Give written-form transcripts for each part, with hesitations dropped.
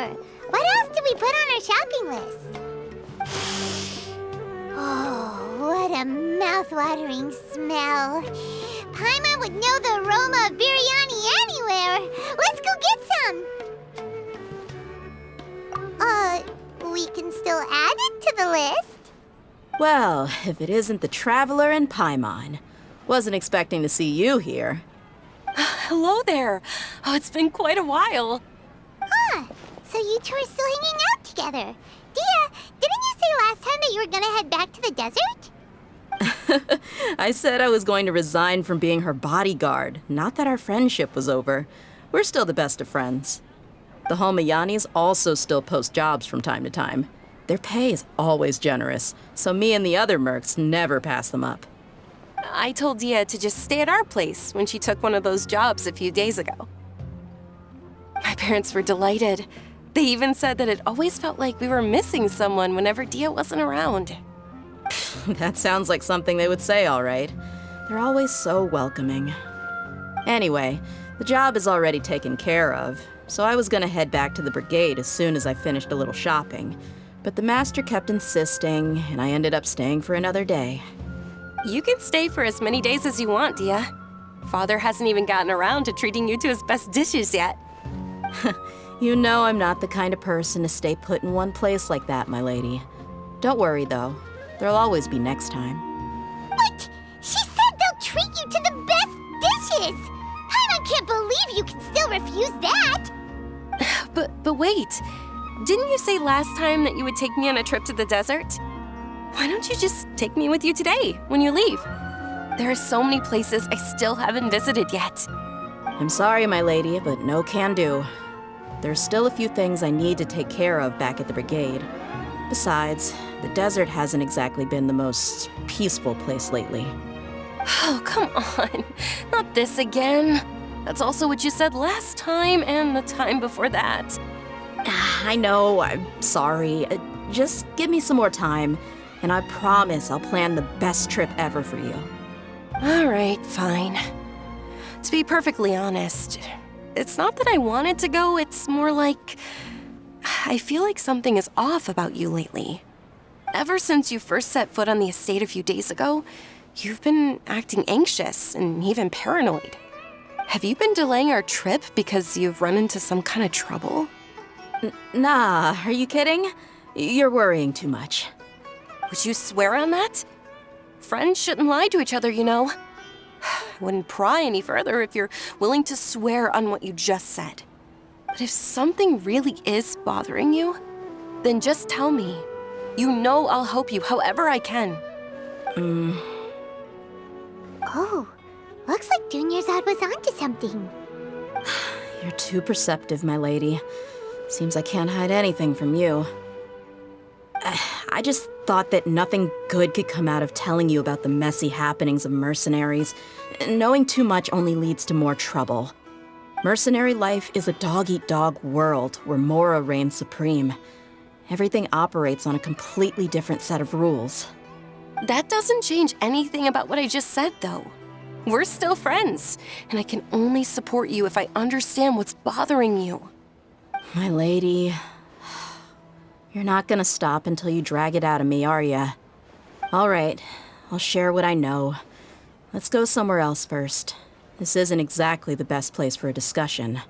remember. What else did we put on our shopping list? Oh, what a mouth-watering smell. Paimon would know the aroma of biryani anywhere. Let's go get some. We can still add it to the list. Well, if it isn't the Traveler and Paimon. Wasn't expecting to see you here. Hello there. Oh, it's been quite a while. Ah, so you two are still hanging out together. Dia, didn't you say last time that you were gonna head back to the desert? I said I was going to resign from being her bodyguard, not that our friendship was over. We're still the best of friends. The Holmayanis also still post jobs from time to time. Their pay is always generous, so me and the other mercs never pass them up. I told Dia to just stay at our place when she took one of those jobs a few days ago. My parents were delighted. They even said that it always felt like we were missing someone whenever Dia wasn't around. That sounds like something they would say, all right. They're always so welcoming. Anyway, the job is already taken care of, so I was gonna head back to the brigade as soon as I finished a little shopping. But the master kept insisting, and I ended up staying for another day. You can stay for as many days as you want, Dia. Father hasn't even gotten around to treating you to his best dishes yet. You know I'm not the kind of person to stay put in one place like that, my lady. Don't worry, though. There'll always be next time. What? She said they'll treat you to the best dishes! I can't believe you can still refuse that! But wait. Didn't you say last time that you would take me on a trip to the desert? Why don't you just take me with you today, when you leave? There are so many places I still haven't visited yet. I'm sorry, my lady, but no can do. There's still a few things I need to take care of back at the brigade. Besides, the desert hasn't exactly been the most peaceful place lately. Oh, come on. Not this again. That's also what you said last time and the time before that. I know, I'm sorry. Just give me some more time, and I promise I'll plan the best trip ever for you. All right, fine. To be perfectly honest, it's not that I wanted to go, it's more like I feel like something is off about you lately. Ever since you first set foot on the estate a few days ago, you've been acting anxious and even paranoid. Have you been delaying our trip because you've run into some kind of trouble? Nah, are you kidding? You're worrying too much. Would you swear on that? Friends shouldn't lie to each other, you know. I wouldn't pry any further if you're willing to swear on what you just said. But if something really is bothering you, then just tell me. You know I'll help you however I can. Oh, looks like Junior's was onto something. You're too perceptive, my lady. Seems I can't hide anything from you. I just thought that nothing good could come out of telling you about the messy happenings of mercenaries. Knowing too much only leads to more trouble. Mercenary life is a dog-eat-dog world where Mora reigns supreme. Everything operates on a completely different set of rules. That doesn't change anything about what I just said, though. We're still friends, and I can only support you if I understand what's bothering you. My lady, you're not gonna stop until you drag it out of me, are ya? All right, I'll share what I know. Let's go somewhere else first. This isn't exactly the best place for a discussion.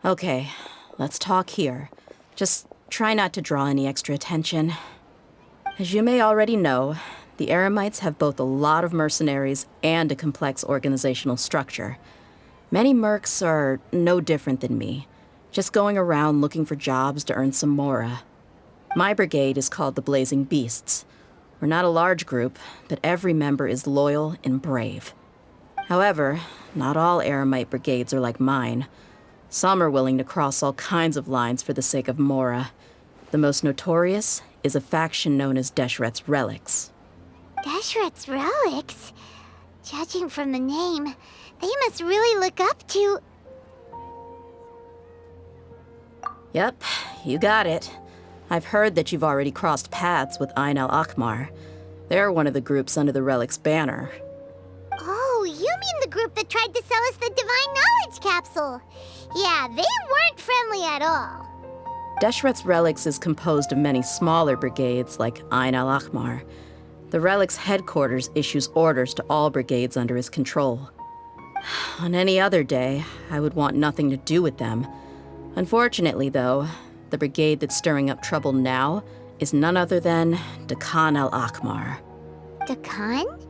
Okay, let's talk here. Just try not to draw any extra attention. As you may already know, the Eremites have both a lot of mercenaries and a complex organizational structure. Many mercs are no different than me, just going around looking for jobs to earn some mora. My brigade is called the Blazing Beasts. We're not a large group, but every member is loyal and brave. However, not all Eremite brigades are like mine. Some are willing to cross all kinds of lines for the sake of mora. The most notorious is a faction known as Deshret's Relics. Deshret's Relics? Judging from the name, they must really look up to... Yep, you got it. I've heard that you've already crossed paths with Ain al-Akmar. They're one of the groups under the Relic's banner. Oh, you mean the group that tried to sell us the Divine Knowledge capsule. Yeah, they weren't friendly at all. Deshret's relics is composed of many smaller brigades like Ain al-Ahmar. The relic's headquarters issues orders to all brigades under his control. On any other day, I would want nothing to do with them. Unfortunately, though, the brigade that's stirring up trouble now is none other than Dakan al-Ahmar. Dakan?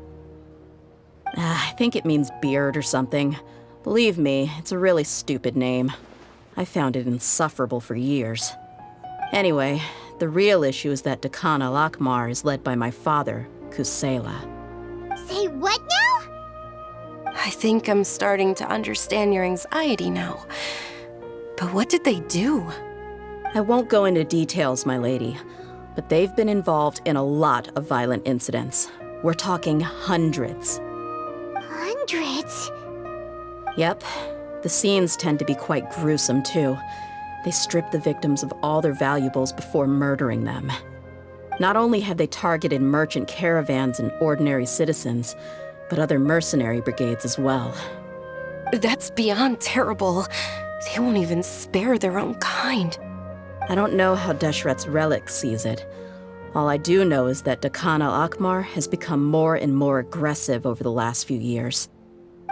I think it means beard or something. Believe me, it's a really stupid name. I found it insufferable for years. Anyway, the real issue is that Dakan al-Ahmar is led by my father, Kusela. Say what now? I think I'm starting to understand your anxiety now. But what did they do? I won't go into details, my lady, but they've been involved in a lot of violent incidents. We're talking hundreds. Hundreds? Yep. The scenes tend to be quite gruesome, too. They strip the victims of all their valuables before murdering them. Not only have they targeted merchant caravans and ordinary citizens, but other mercenary brigades as well. That's beyond terrible. They won't even spare their own kind. I don't know how Deshret's relic sees it. All I do know is that Dakan al-Ahmar has become more and more aggressive over the last few years.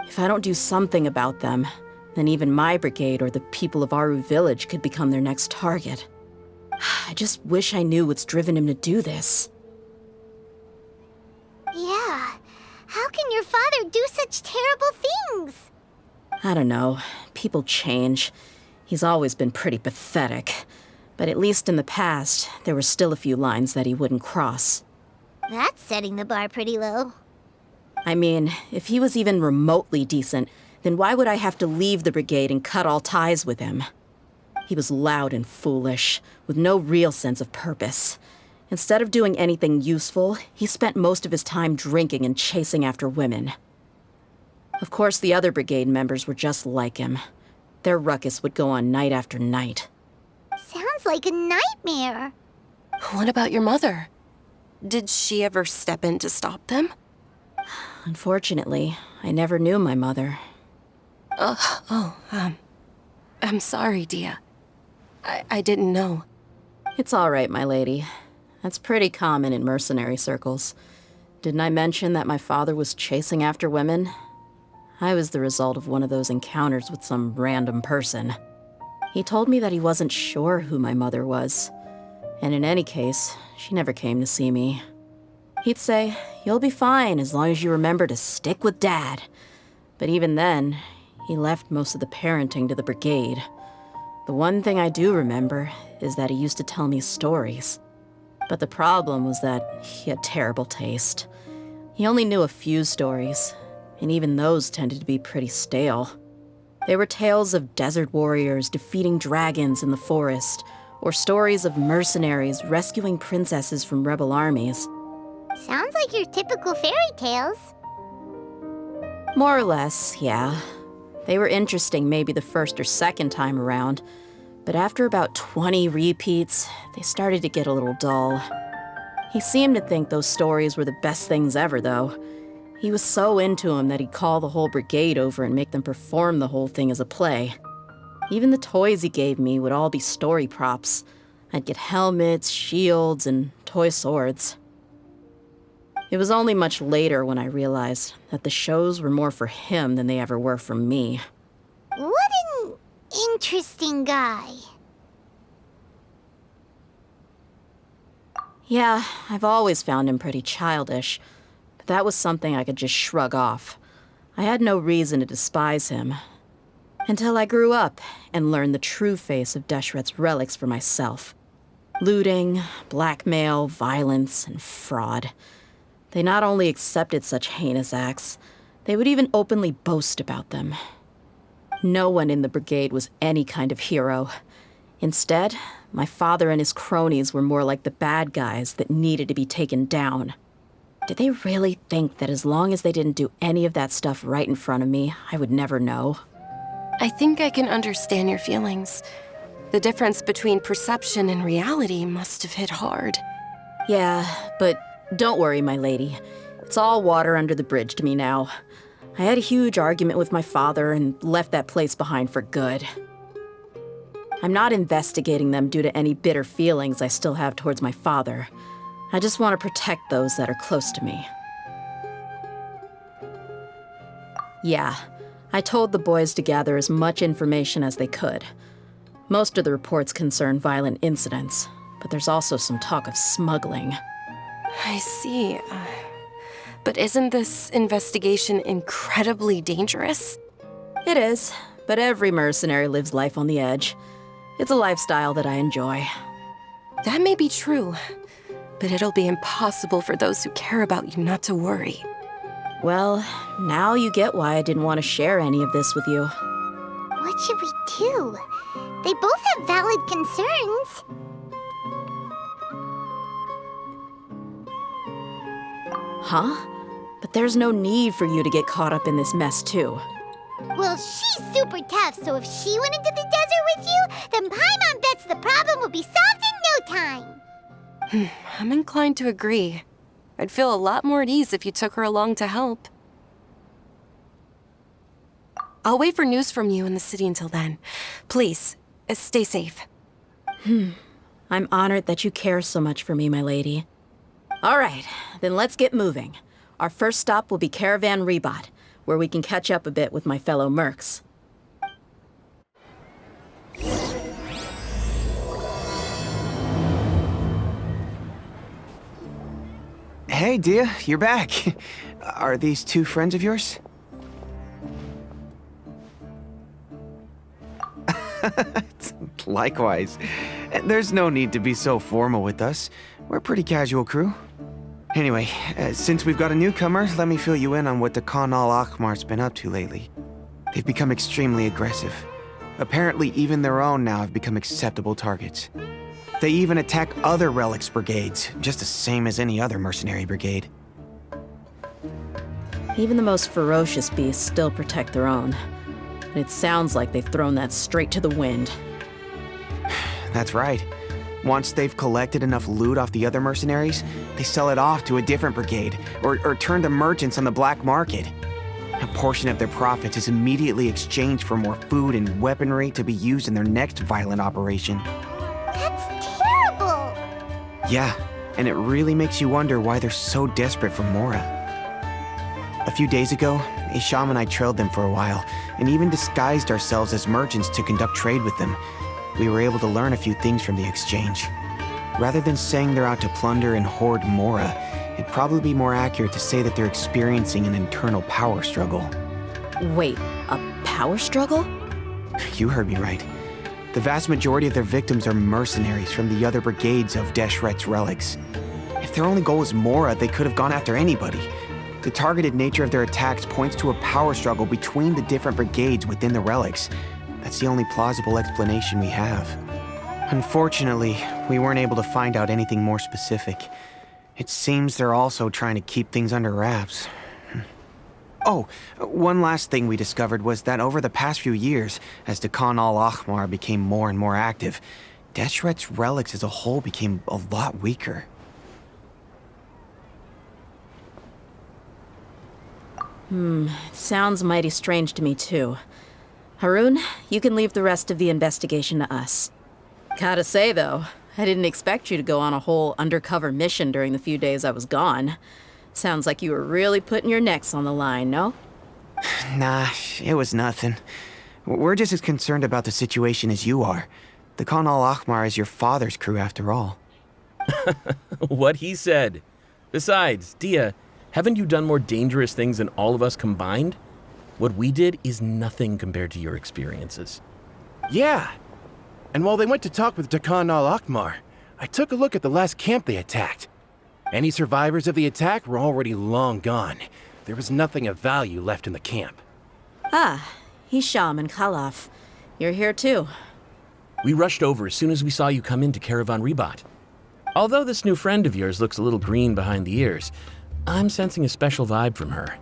If I don't do something about them, then even my brigade or the people of Aru village could become their next target. I just wish I knew what's driven him to do this. Yeah. How can your father do such terrible things? I don't know. People change. He's always been pretty pathetic. But at least in the past, there were still a few lines that he wouldn't cross. That's setting the bar pretty low. I mean, if he was even remotely decent, then why would I have to leave the brigade and cut all ties with him? He was loud and foolish, with no real sense of purpose. Instead of doing anything useful, he spent most of his time drinking and chasing after women. Of course, the other brigade members were just like him. Their ruckus would go on night after night. Sounds like a nightmare. What about your mother? Did she ever step in to stop them? Unfortunately, I never knew my mother. I'm sorry, Dia. I didn't know. It's all right, my lady. That's pretty common in mercenary circles. Didn't I mention that my father was chasing after women? I was the result of one of those encounters with some random person. He told me that he wasn't sure who my mother was. And in any case, she never came to see me. He'd say, "You'll be fine as long as you remember to stick with Dad." But even then, he left most of the parenting to the brigade. The one thing I do remember is that he used to tell me stories. But the problem was that he had terrible taste. He only knew a few stories, and even those tended to be pretty stale. They were tales of desert warriors defeating dragons in the forest, or stories of mercenaries rescuing princesses from rebel armies. Sounds like your typical fairy tales. More or less, yeah. They were interesting maybe the first or second time around, but after about 20 repeats, they started to get a little dull. He seemed to think those stories were the best things ever, though. He was so into them that he'd call the whole brigade over and make them perform the whole thing as a play. Even the toys he gave me would all be story props. I'd get helmets, shields, and toy swords. It was only much later when I realized that the shows were more for him than they ever were for me. What an interesting guy. Yeah, I've always found him pretty childish, but that was something I could just shrug off. I had no reason to despise him. Until I grew up and learned the true face of Deshret's relics for myself. Looting, blackmail, violence, and fraud. They not only accepted such heinous acts, they would even openly boast about them. No one in the brigade was any kind of hero. Instead, my father and his cronies were more like the bad guys that needed to be taken down. Did they really think that as long as they didn't do any of that stuff right in front of me, I would never know? I think I can understand your feelings. The difference between perception and reality must have hit hard. Yeah, but don't worry, my lady. It's all water under the bridge to me now. I had a huge argument with my father and left that place behind for good. I'm not investigating them due to any bitter feelings I still have towards my father. I just want to protect those that are close to me. Yeah, I told the boys to gather as much information as they could. Most of the reports concern violent incidents, but there's also some talk of smuggling. I see. But isn't this investigation incredibly dangerous? It is, but every mercenary lives life on the edge. It's a lifestyle that I enjoy. That may be true, but it'll be impossible for those who care about you not to worry. Well, now you get why I didn't want to share any of this with you. What should we do? They both have valid concerns. Huh? But there's no need for you to get caught up in this mess, too. Well, she's super tough, so if she went into the desert with you, then Paimon bets the problem will be solved in no time. I'm inclined to agree. I'd feel a lot more at ease if you took her along to help. I'll wait for news from you in the city until then. Please, stay safe. I'm honored that you care so much for me, my lady. All right, then let's get moving. Our first stop will be Caravan-ribat, where we can catch up a bit with my fellow mercs. Hey, Dia, you're back. Are these two friends of yours? Likewise. There's no need to be so formal with us. We're a pretty casual crew. Anyway, since we've got a newcomer, let me fill you in on what the Khan al-Ahmar's been up to lately. They've become extremely aggressive. Apparently, even their own now have become acceptable targets. They even attack other relics brigades, just the same as any other mercenary brigade. Even the most ferocious beasts still protect their own. And it sounds like they've thrown that straight to the wind. That's right. Once they've collected enough loot off the other mercenaries, they sell it off to a different brigade, or turn to merchants on the black market. A portion of their profits is immediately exchanged for more food and weaponry to be used in their next violent operation. That's terrible! Yeah, and it really makes you wonder why they're so desperate for Mora. A few days ago, Isham and I trailed them for a while, and even disguised ourselves as merchants to conduct trade with them. We were able to learn a few things from the exchange. Rather than saying they're out to plunder and hoard Mora, it'd probably be more accurate to say that they're experiencing an internal power struggle. Wait, a power struggle? You heard me right. The vast majority of their victims are mercenaries from the other brigades of Deshret's relics. If their only goal was Mora, they could have gone after anybody. The targeted nature of their attacks points to a power struggle between the different brigades within the relics. That's the only plausible explanation we have. Unfortunately, we weren't able to find out anything more specific. It seems they're also trying to keep things under wraps. Oh, one last thing we discovered was that over the past few years, as the Khan al-Ahmar became more and more active, Deshret's relics as a whole became a lot weaker. It sounds mighty strange to me, too. Harun, you can leave the rest of the investigation to us. Gotta say, though, I didn't expect you to go on a whole undercover mission during the few days I was gone. Sounds like you were really putting your necks on the line, no? Nah, it was nothing. We're just as concerned about the situation as you are. The Khan al-Ahmar is your father's crew, after all. What he said. Besides, Dia, haven't you done more dangerous things than all of us combined? What we did is nothing compared to your experiences. Yeah. And while they went to talk with Khan al-Ahmar, I took a look at the last camp they attacked. Any survivors of the attack were already long gone. There was nothing of value left in the camp. Ah, Hisham and Khalaf. You're here too. We rushed over as soon as we saw you come into Caravan-ribat. Although this new friend of yours looks a little green behind the ears, I'm sensing a special vibe from her.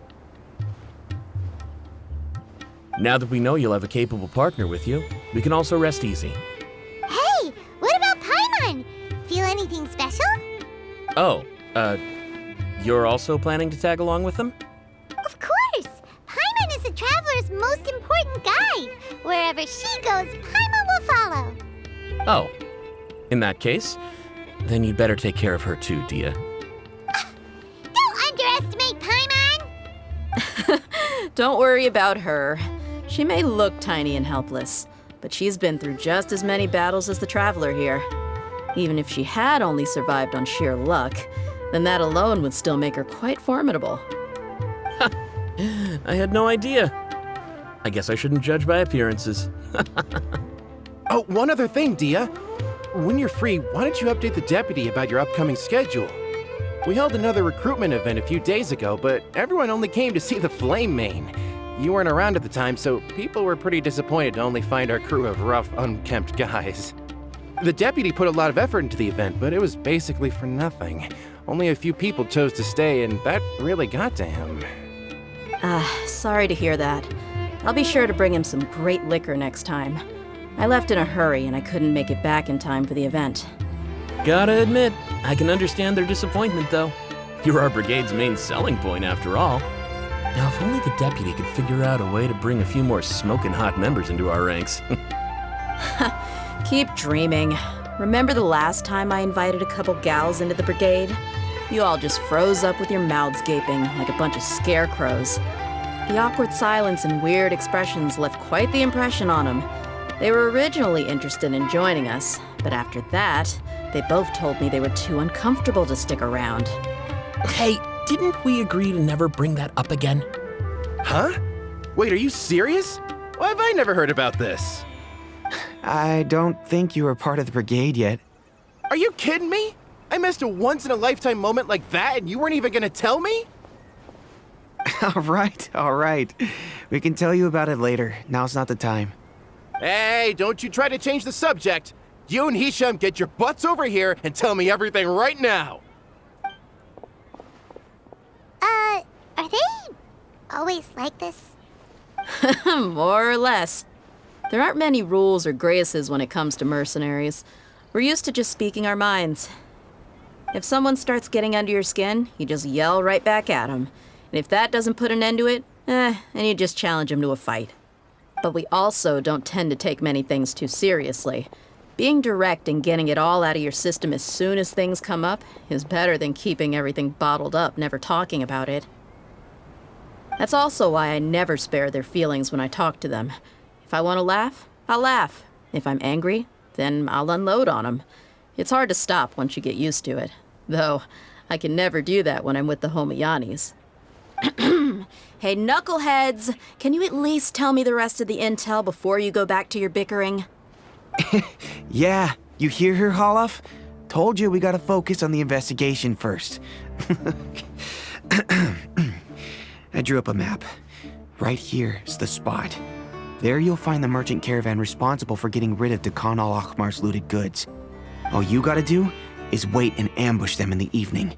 Now that we know you'll have a capable partner with you, we can also rest easy. Hey, what about Paimon? Feel anything special? Oh, you're also planning to tag along with them? Of course! Paimon wherever she goes, Paimon will follow. Oh, in that case, then you'd better take care of her too, Dia. Don't underestimate Paimon! Don't worry about her. She may look tiny and helpless, but she's been through just as many battles as the traveler here. Even if she had only survived on sheer luck, then that alone would still make her quite formidable. I had no idea. I guess I shouldn't judge by appearances. Oh, one other thing, Dia. When you're free, why don't you update the deputy about your upcoming schedule? We held another recruitment event a few days ago, but everyone only came to see the Flame Mane. You weren't around at the time, so people were pretty disappointed to only find our crew of rough, unkempt guys. The deputy put a lot of effort into the event, but it was basically for nothing. Only a few people chose to stay, and that really got to him. Sorry to hear that. I'll be sure to bring him some great liquor next time. I left in a hurry and I couldn't make it back in time for the event. Gotta admit, I can understand their disappointment, though. You're our brigade's main selling point, after all. Now, if only the deputy could figure out a way to bring a few more smoking hot members into our ranks. Keep dreaming. Remember the last time I invited a couple gals into the brigade? You all just froze up with your mouths gaping like a bunch of scarecrows. The awkward silence and weird expressions left quite the impression on them. They were originally interested in joining us, but after that, they both told me they were too uncomfortable to stick around. Hey, didn't we agree to never bring that up again? Huh? Wait, are you serious? Why have I never heard about this? I don't think you were part of the brigade yet. Are you kidding me? I missed a once-in-a-lifetime moment like that and you weren't even gonna tell me? All right. We can tell you about it later. Now's not the time. Hey, don't you try to change the subject. You and Hisham get your butts over here and tell me everything right now. Are they always like this? More or less. There aren't many rules or graces when it comes to mercenaries. We're used to just speaking our minds. If someone starts getting under your skin, you just yell right back at them. And if that doesn't put an end to it, then you just challenge them to a fight. But we also don't tend to take many things too seriously. Being direct and getting it all out of your system as soon as things come up is better than keeping everything bottled up, never talking about it. That's also why I never spare their feelings when I talk to them. If I want to laugh, I'll laugh. If I'm angry, then I'll unload on them. It's hard to stop once you get used to it. Though, I can never do that when I'm with the Homayanis. Hey, knuckleheads! Can you at least tell me the rest of the intel before you go back to your bickering? Yeah, you hear her, Holloff? Told you we gotta focus on the investigation first. I drew up a map. Right here is the spot. There you'll find the merchant caravan responsible for getting rid of Dakan al-Akhmar's looted goods. All you gotta do is wait and ambush them in the evening.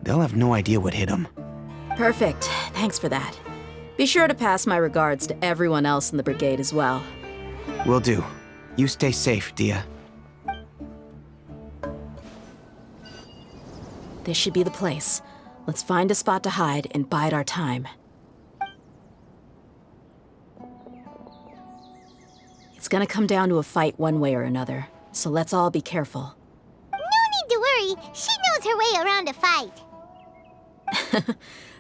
They'll have no idea what hit them. Perfect. Thanks for that. Be sure to pass my regards to everyone else in the brigade as well. Will do. You stay safe, Dia. This should be the place. Let's find a spot to hide and bide our time. It's gonna come down to a fight one way or another, so let's all be careful. No need to worry. She knows her way around a fight.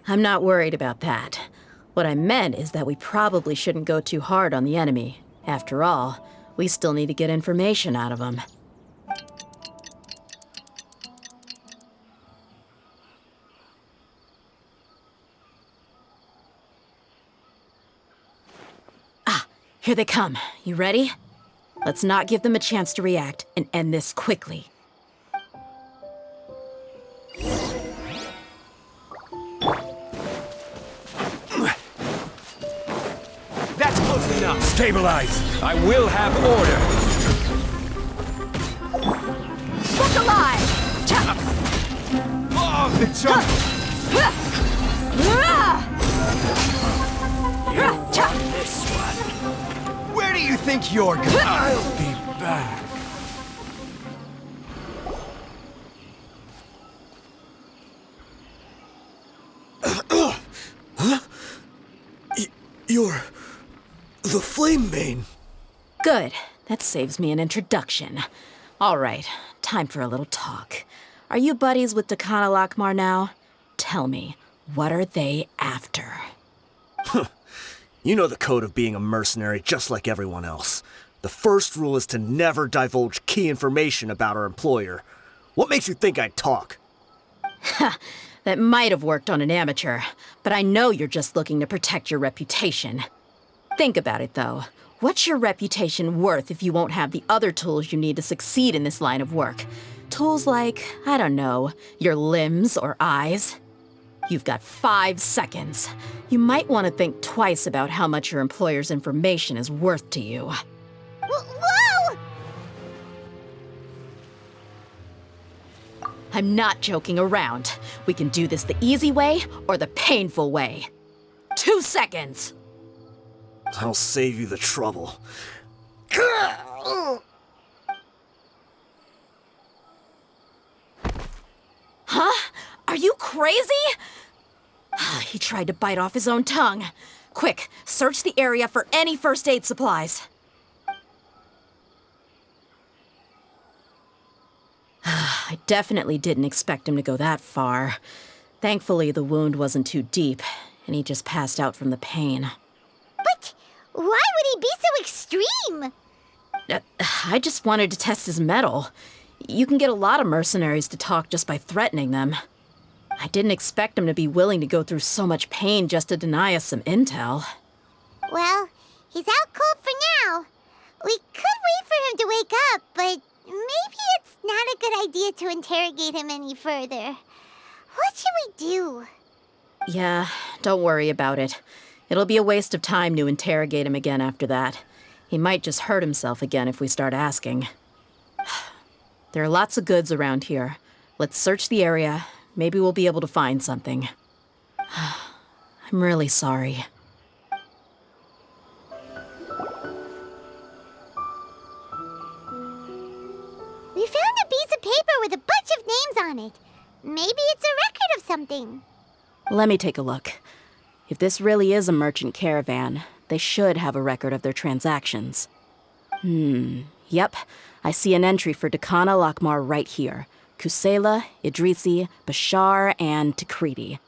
I'm not worried about that. What I meant is that we probably shouldn't go too hard on the enemy. After all, we still need to get information out of them. Here they come. You ready? Let's not give them a chance to react and end this quickly. That's close enough. Stabilize! I will have order! Look alive! Oh, the jump! This one. Where do you think you're going? I'll be back. Huh? You're the Flame Mane. Good. That saves me an introduction. All right, time for a little talk. Are you buddies with Dakana Lakmar now? Tell me, what are they after? You know the code of being a mercenary just like everyone else. The first rule is to never divulge key information about our employer. What makes you think I'd talk? Ha! That might have worked on an amateur, but I know you're just looking to protect your reputation. Think about it, though. What's your reputation worth if you won't have the other tools you need to succeed in this line of work? Tools like, I don't know, your limbs or eyes? You've got 5 seconds. You might want to think twice about how much your employer's information is worth to you. Whoa! I'm not joking around. We can do this the easy way or the painful way. 2 seconds! I'll save you the trouble. Huh? Are you crazy? He tried to bite off his own tongue. Quick, search the area for any first aid supplies. I definitely didn't expect him to go that far. Thankfully, the wound wasn't too deep, and he just passed out from the pain. But why would he be so extreme? I just wanted to test his mettle. You can get a lot of mercenaries to talk just by threatening them. I didn't expect him to be willing to go through so much pain just to deny us some intel. Well, he's out cold for now. We could wait for him to wake up, but maybe it's not a good idea to interrogate him any further. What should we do? Yeah, don't worry about it. It'll be a waste of time to interrogate him again after that. He might just hurt himself again if we start asking. There are lots of goods around here. Let's search the area. Maybe we'll be able to find something. I'm really sorry. We found a piece of paper with a bunch of names on it. Maybe it's a record of something. Let me take a look. If this really is a merchant caravan, they should have a record of their transactions. Yep. I see an entry for Dakana Lakmar right here. Kusela, Idrisi, Bashar, and Takriti.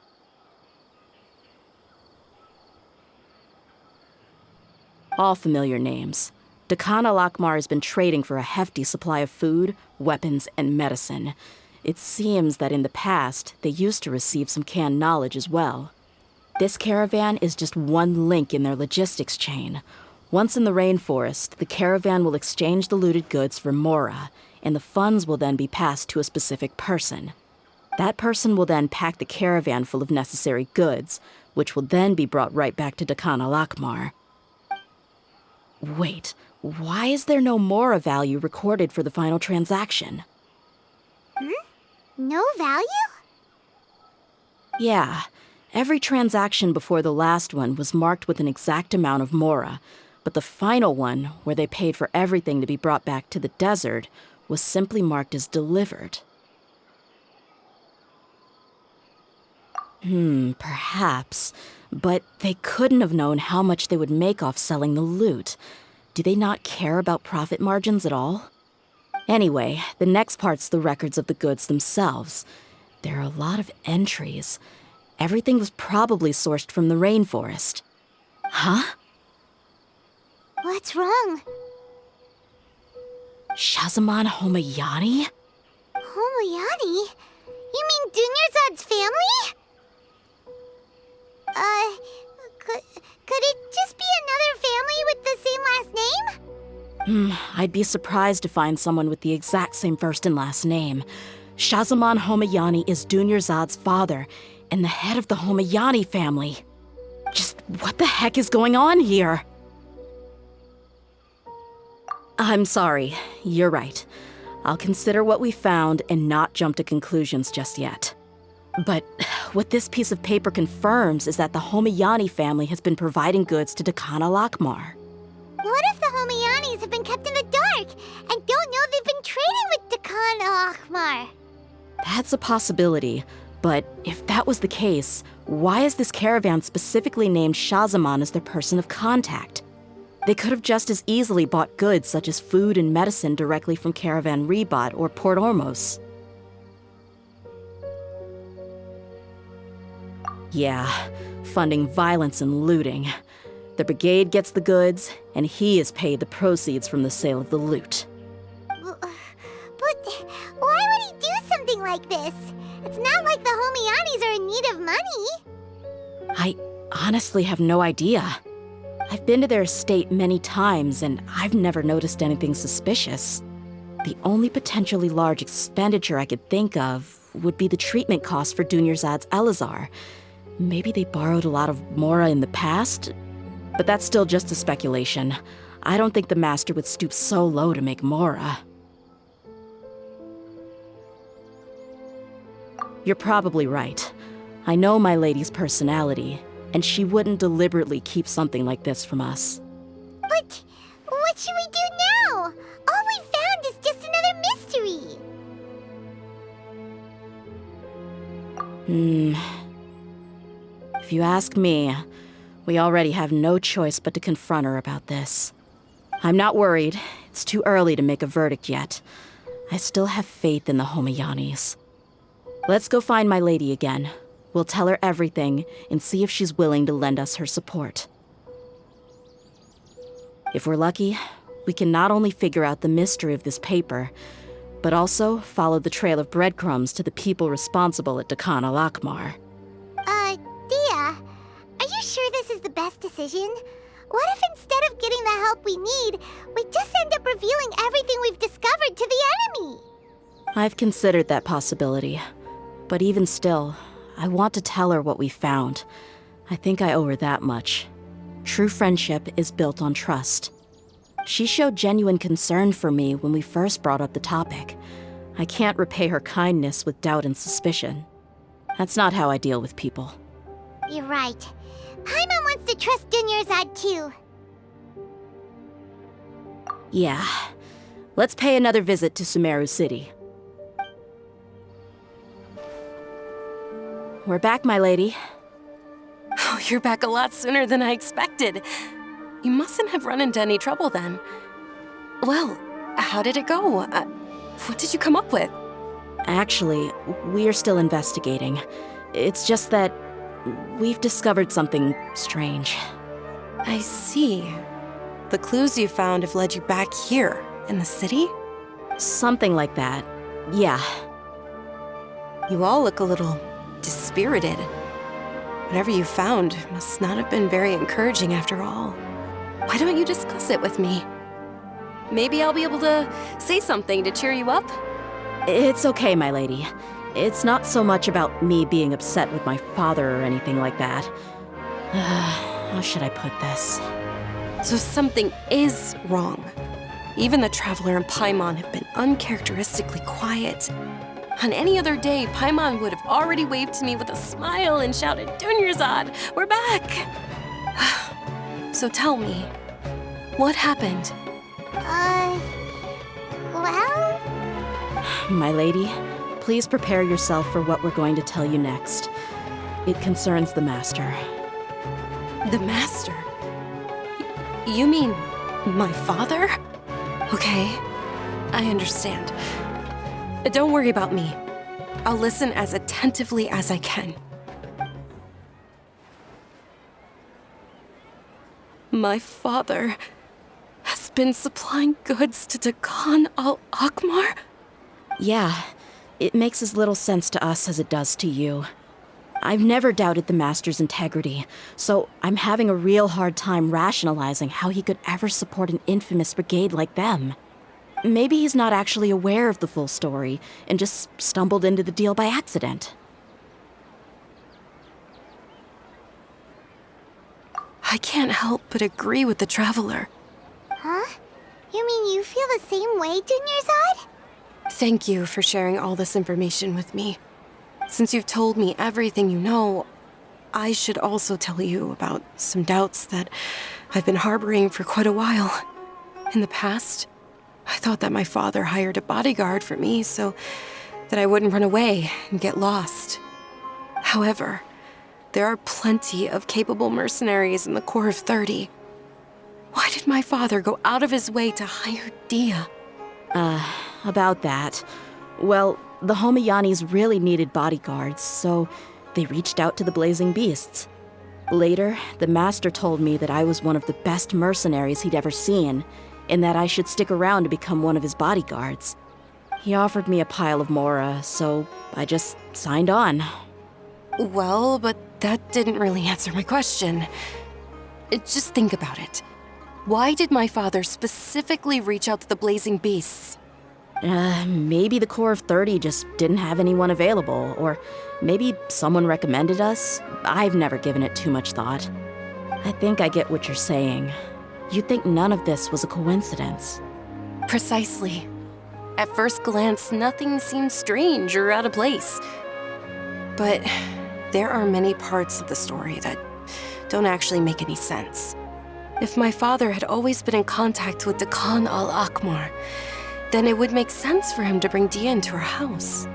All familiar names. Dakana Lakmar has been trading for a hefty supply of food, weapons, and medicine. It seems that in the past, they used to receive some canned knowledge as well. This caravan is just one link in their logistics chain. Once in the rainforest, the caravan will exchange the looted goods for mora, and the funds will then be passed to a specific person. That person will then pack the caravan full of necessary goods, which will then be brought right back to Dakana Lakmar. Wait, why is there no mora value recorded for the final transaction? No value? Yeah, every transaction before the last one was marked with an exact amount of mora, but the final one, where they paid for everything to be brought back to the desert, was simply marked as delivered. Perhaps. But they couldn't have known how much they would make off selling the loot. Do they not care about profit margins at all? Anyway, the next part's the records of the goods themselves. There are a lot of entries. Everything was probably sourced from the rainforest. Huh? What's wrong? Shahzaman Homayani? Homayani? You mean Dunyarzad's family? Could it just be another family with the same last name? I'd be surprised to find someone with the exact same first and last name. Shahzaman Homayani is Dunyarzad's father, and the head of the Homayani family. Just what the heck is going on here? I'm sorry, you're right. I'll consider what we found and not jump to conclusions just yet. But what this piece of paper confirms is that the Homayani family has been providing goods to Dakana Lakmar. What if the Homayanis have been kept in the dark and don't know they've been trading with Dakana Lakmar? That's a possibility, but if that was the case, why is this caravan specifically named Shahzaman as their person of contact? They could have just as easily bought goods such as food and medicine directly from Caravan-ribat or Port Ormos. Yeah, funding violence and looting. The brigade gets the goods, and he is paid the proceeds from the sale of the loot. But why would he do something like this? It's not like the Homianis are in need of money. I honestly have no idea. I've been to their estate many times, and I've never noticed anything suspicious. The only potentially large expenditure I could think of would be the treatment costs for Dunyarzad's Elazar. Maybe they borrowed a lot of Mora in the past? But that's still just a speculation. I don't think the Master would stoop so low to make Mora. You're probably right. I know my lady's personality, and she wouldn't deliberately keep something like this from us. But what should we do now? All we found is just another mystery. If you ask me, we already have no choice but to confront her about this. I'm not worried. It's too early to make a verdict yet. I still have faith in the Homianis. Let's go find my lady again. We'll tell her everything and see if she's willing to lend us her support. If we're lucky, we can not only figure out the mystery of this paper, but also follow the trail of breadcrumbs to the people responsible at Dakan al-Akmar. Dia, are you sure this is the best decision? What if instead of getting the help we need, we just end up revealing everything we've discovered to the enemy? I've considered that possibility. But even still, I want to tell her what we found. I think I owe her that much. True friendship is built on trust. She showed genuine concern for me when we first brought up the topic. I can't repay her kindness with doubt and suspicion. That's not how I deal with people. You're right. Paimon wants to trust Dunyarzad too. Yeah. Let's pay another visit to Sumeru City. We're back, my lady. Oh, you're back a lot sooner than I expected. You mustn't have run into any trouble then. Well, how did it go? What did you come up with? Actually, we're still investigating. It's just that we've discovered something strange. I see. The clues you found have led you back here, in the city? Something like that, yeah. You all look a little dispirited. Whatever you found must not have been very encouraging after all. Why don't you discuss it with me? Maybe I'll be able to say something to cheer you up? It's okay, my lady. It's not so much about me being upset with my father or anything like that. How should I put this? So something is wrong. Even the Traveler and Paimon have been uncharacteristically quiet. On any other day, Paimon would have already waved to me with a smile and shouted, "Dunyarzad, we're back!" So tell me, what happened? Well? My lady, please prepare yourself for what we're going to tell you next. It concerns the Master. The Master? You mean my father? Okay, I understand. Don't worry about me. I'll listen as attentively as I can. My father has been supplying goods to Dakan al-Akmar? Yeah, it makes as little sense to us as it does to you. I've never doubted the Master's integrity, so I'm having a real hard time rationalizing how he could ever support an infamous brigade like them. Maybe he's not actually aware of the full story and just stumbled into the deal by accident. I can't help but agree with the Traveler. Huh? You mean you feel the same way, Dunyarzad? Thank you for sharing all this information with me. Since you've told me everything you know, I should also tell you about some doubts that I've been harboring for quite a while. In the past, I thought that my father hired a bodyguard for me so that I wouldn't run away and get lost. However, there are plenty of capable mercenaries in the Corps of 30. Why did my father go out of his way to hire Dia? About that. Well, the Homayanis really needed bodyguards, so they reached out to the Blazing Beasts. Later, the master told me that I was one of the best mercenaries he'd ever seen, and that I should stick around to become one of his bodyguards. He offered me a pile of mora, so I just signed on. Well, but that didn't really answer my question. Just think about it. Why did my father specifically reach out to the Blazing Beasts? Maybe the Corps of 30 just didn't have anyone available, or maybe someone recommended us. I've never given it too much thought. I think I get what you're saying. You think none of this was a coincidence. Precisely. At first glance, nothing seems strange or out of place. But there are many parts of the story that don't actually make any sense. If my father had always been in contact with Dakan al-Akmar, then it would make sense for him to bring Dia into our house.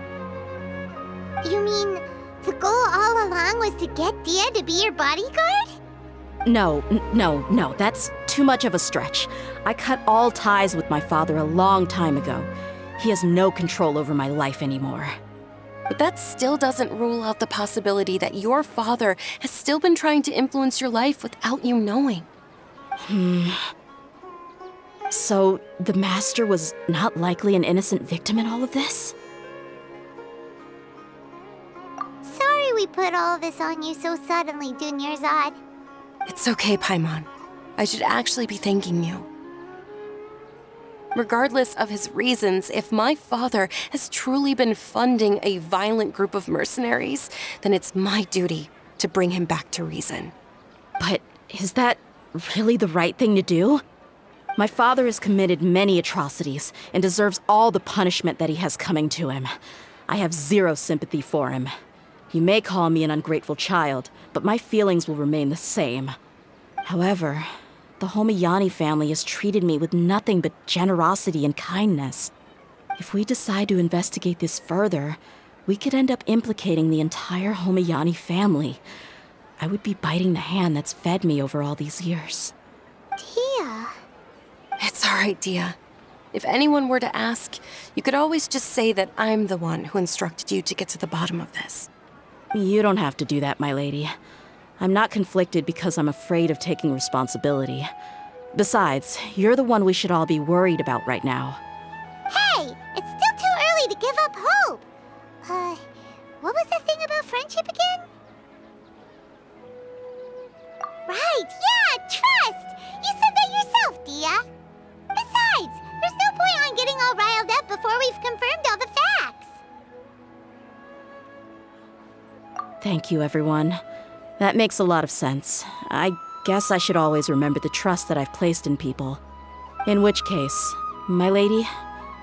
You mean the goal all along was to get Dia to be your bodyguard? No, that's too much of a stretch. I cut all ties with my father a long time ago. He has no control over my life anymore. But that still doesn't rule out the possibility that your father has still been trying to influence your life without you knowing. So, the master was not likely an innocent victim in all of this? Sorry we put all of this on you so suddenly, Dunyarzad. It's okay, Paimon. I should actually be thanking you. Regardless of his reasons, if my father has truly been funding a violent group of mercenaries, then it's my duty to bring him back to reason. But is that really the right thing to do? My father has committed many atrocities and deserves all the punishment that he has coming to him. I have zero sympathy for him. You may call me an ungrateful child, but my feelings will remain the same. However, the Homayani family has treated me with nothing but generosity and kindness. If we decide to investigate this further, we could end up implicating the entire Homayani family. I would be biting the hand that's fed me over all these years. Dia. It's all right, Dia. If anyone were to ask, you could always just say that I'm the one who instructed you to get to the bottom of this. You don't have to do that, my lady. I'm not conflicted because I'm afraid of taking responsibility. Besides, you're the one we should all be worried about right now. Hey, it's still too early to give up hope. What was the thing about friendship again? Right, yeah, trust! You said that yourself, Dia. Besides, there's no point on getting all riled up before we've confirmed all the facts. Thank you, everyone. That makes a lot of sense. I guess I should always remember the trust that I've placed in people. In which case, my lady,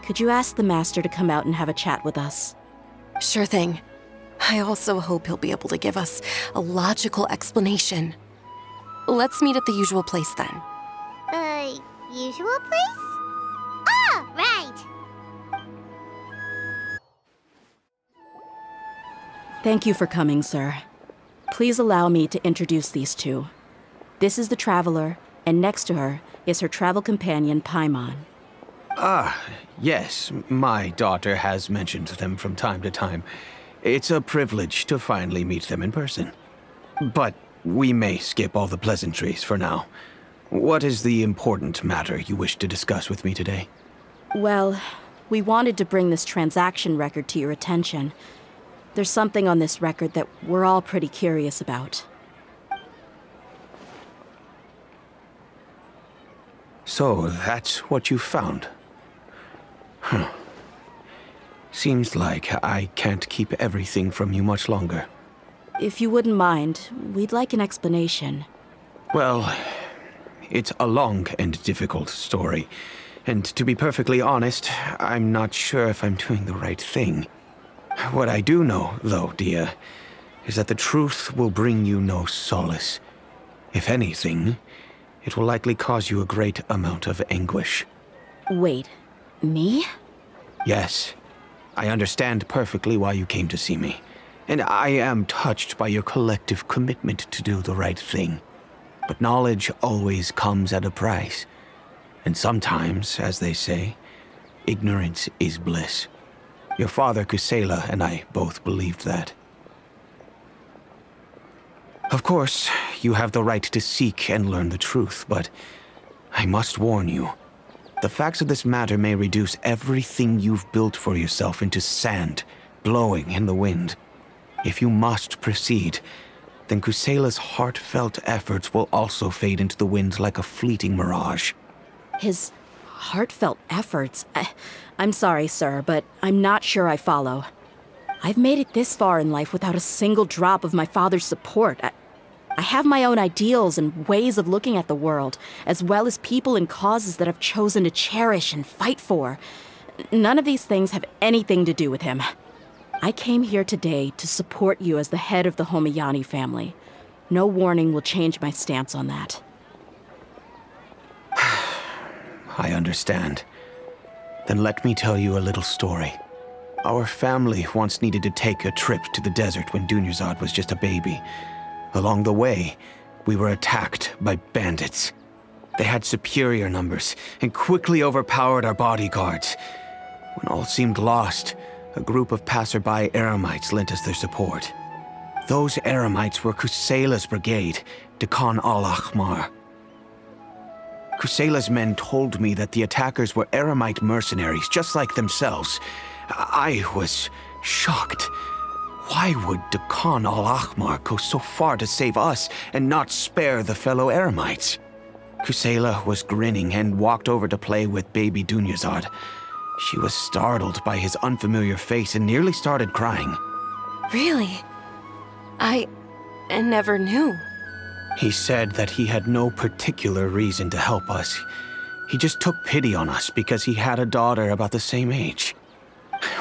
could you ask the master to come out and have a chat with us? Sure thing. I also hope he'll be able to give us a logical explanation. Let's meet at the usual place then. Usual place? Oh, right. Thank you for coming, sir. Please allow me to introduce these two. This is the traveler, and next to her is her travel companion, Paimon. Yes, my daughter has mentioned them from time to time. It's a privilege to finally meet them in person. But we may skip all the pleasantries for now. What is the important matter you wish to discuss with me today? Well, we wanted to bring this transaction record to your attention. There's something on this record that we're all pretty curious about. So, that's what you found? Huh. Seems like I can't keep everything from you much longer. If you wouldn't mind, we'd like an explanation. Well, it's a long and difficult story. And to be perfectly honest, I'm not sure if I'm doing the right thing. What I do know, though, Dia, is that the truth will bring you no solace. If anything, it will likely cause you a great amount of anguish. Wait, me? Yes. I understand perfectly why you came to see me. And I am touched by your collective commitment to do the right thing. But knowledge always comes at a price. And sometimes, as they say, ignorance is bliss. Your father, Kusela, and I both believed that. Of course, you have the right to seek and learn the truth, but I must warn you. The facts of this matter may reduce everything you've built for yourself into sand, blowing in the wind. If you must proceed, then Kusela's heartfelt efforts will also fade into the wind like a fleeting mirage. His heartfelt efforts? I'm sorry, sir, but I'm not sure I follow. I've made it this far in life without a single drop of my father's support. I have my own ideals and ways of looking at the world, as well as people and causes that I've chosen to cherish and fight for. None of these things have anything to do with him. I came here today to support you as the head of the Homayani family. No warning will change my stance on that. I understand. Then let me tell you a little story. Our family once needed to take a trip to the desert when Dunyarzad was just a baby. Along the way, we were attacked by bandits. They had superior numbers and quickly overpowered our bodyguards. When all seemed lost, a group of passerby Eremites lent us their support. Those Eremites were Kusela's brigade, Dekan al-Ahmar. Kusela's men told me that the attackers were Eremite mercenaries, just like themselves. I was shocked. Why would Dekan al-Ahmar go so far to save us and not spare the fellow Eremites? Kusela was grinning and walked over to play with baby Dunyarzad. She was startled by his unfamiliar face and nearly started crying. Really? I never knew. He said that he had no particular reason to help us. He just took pity on us because he had a daughter about the same age.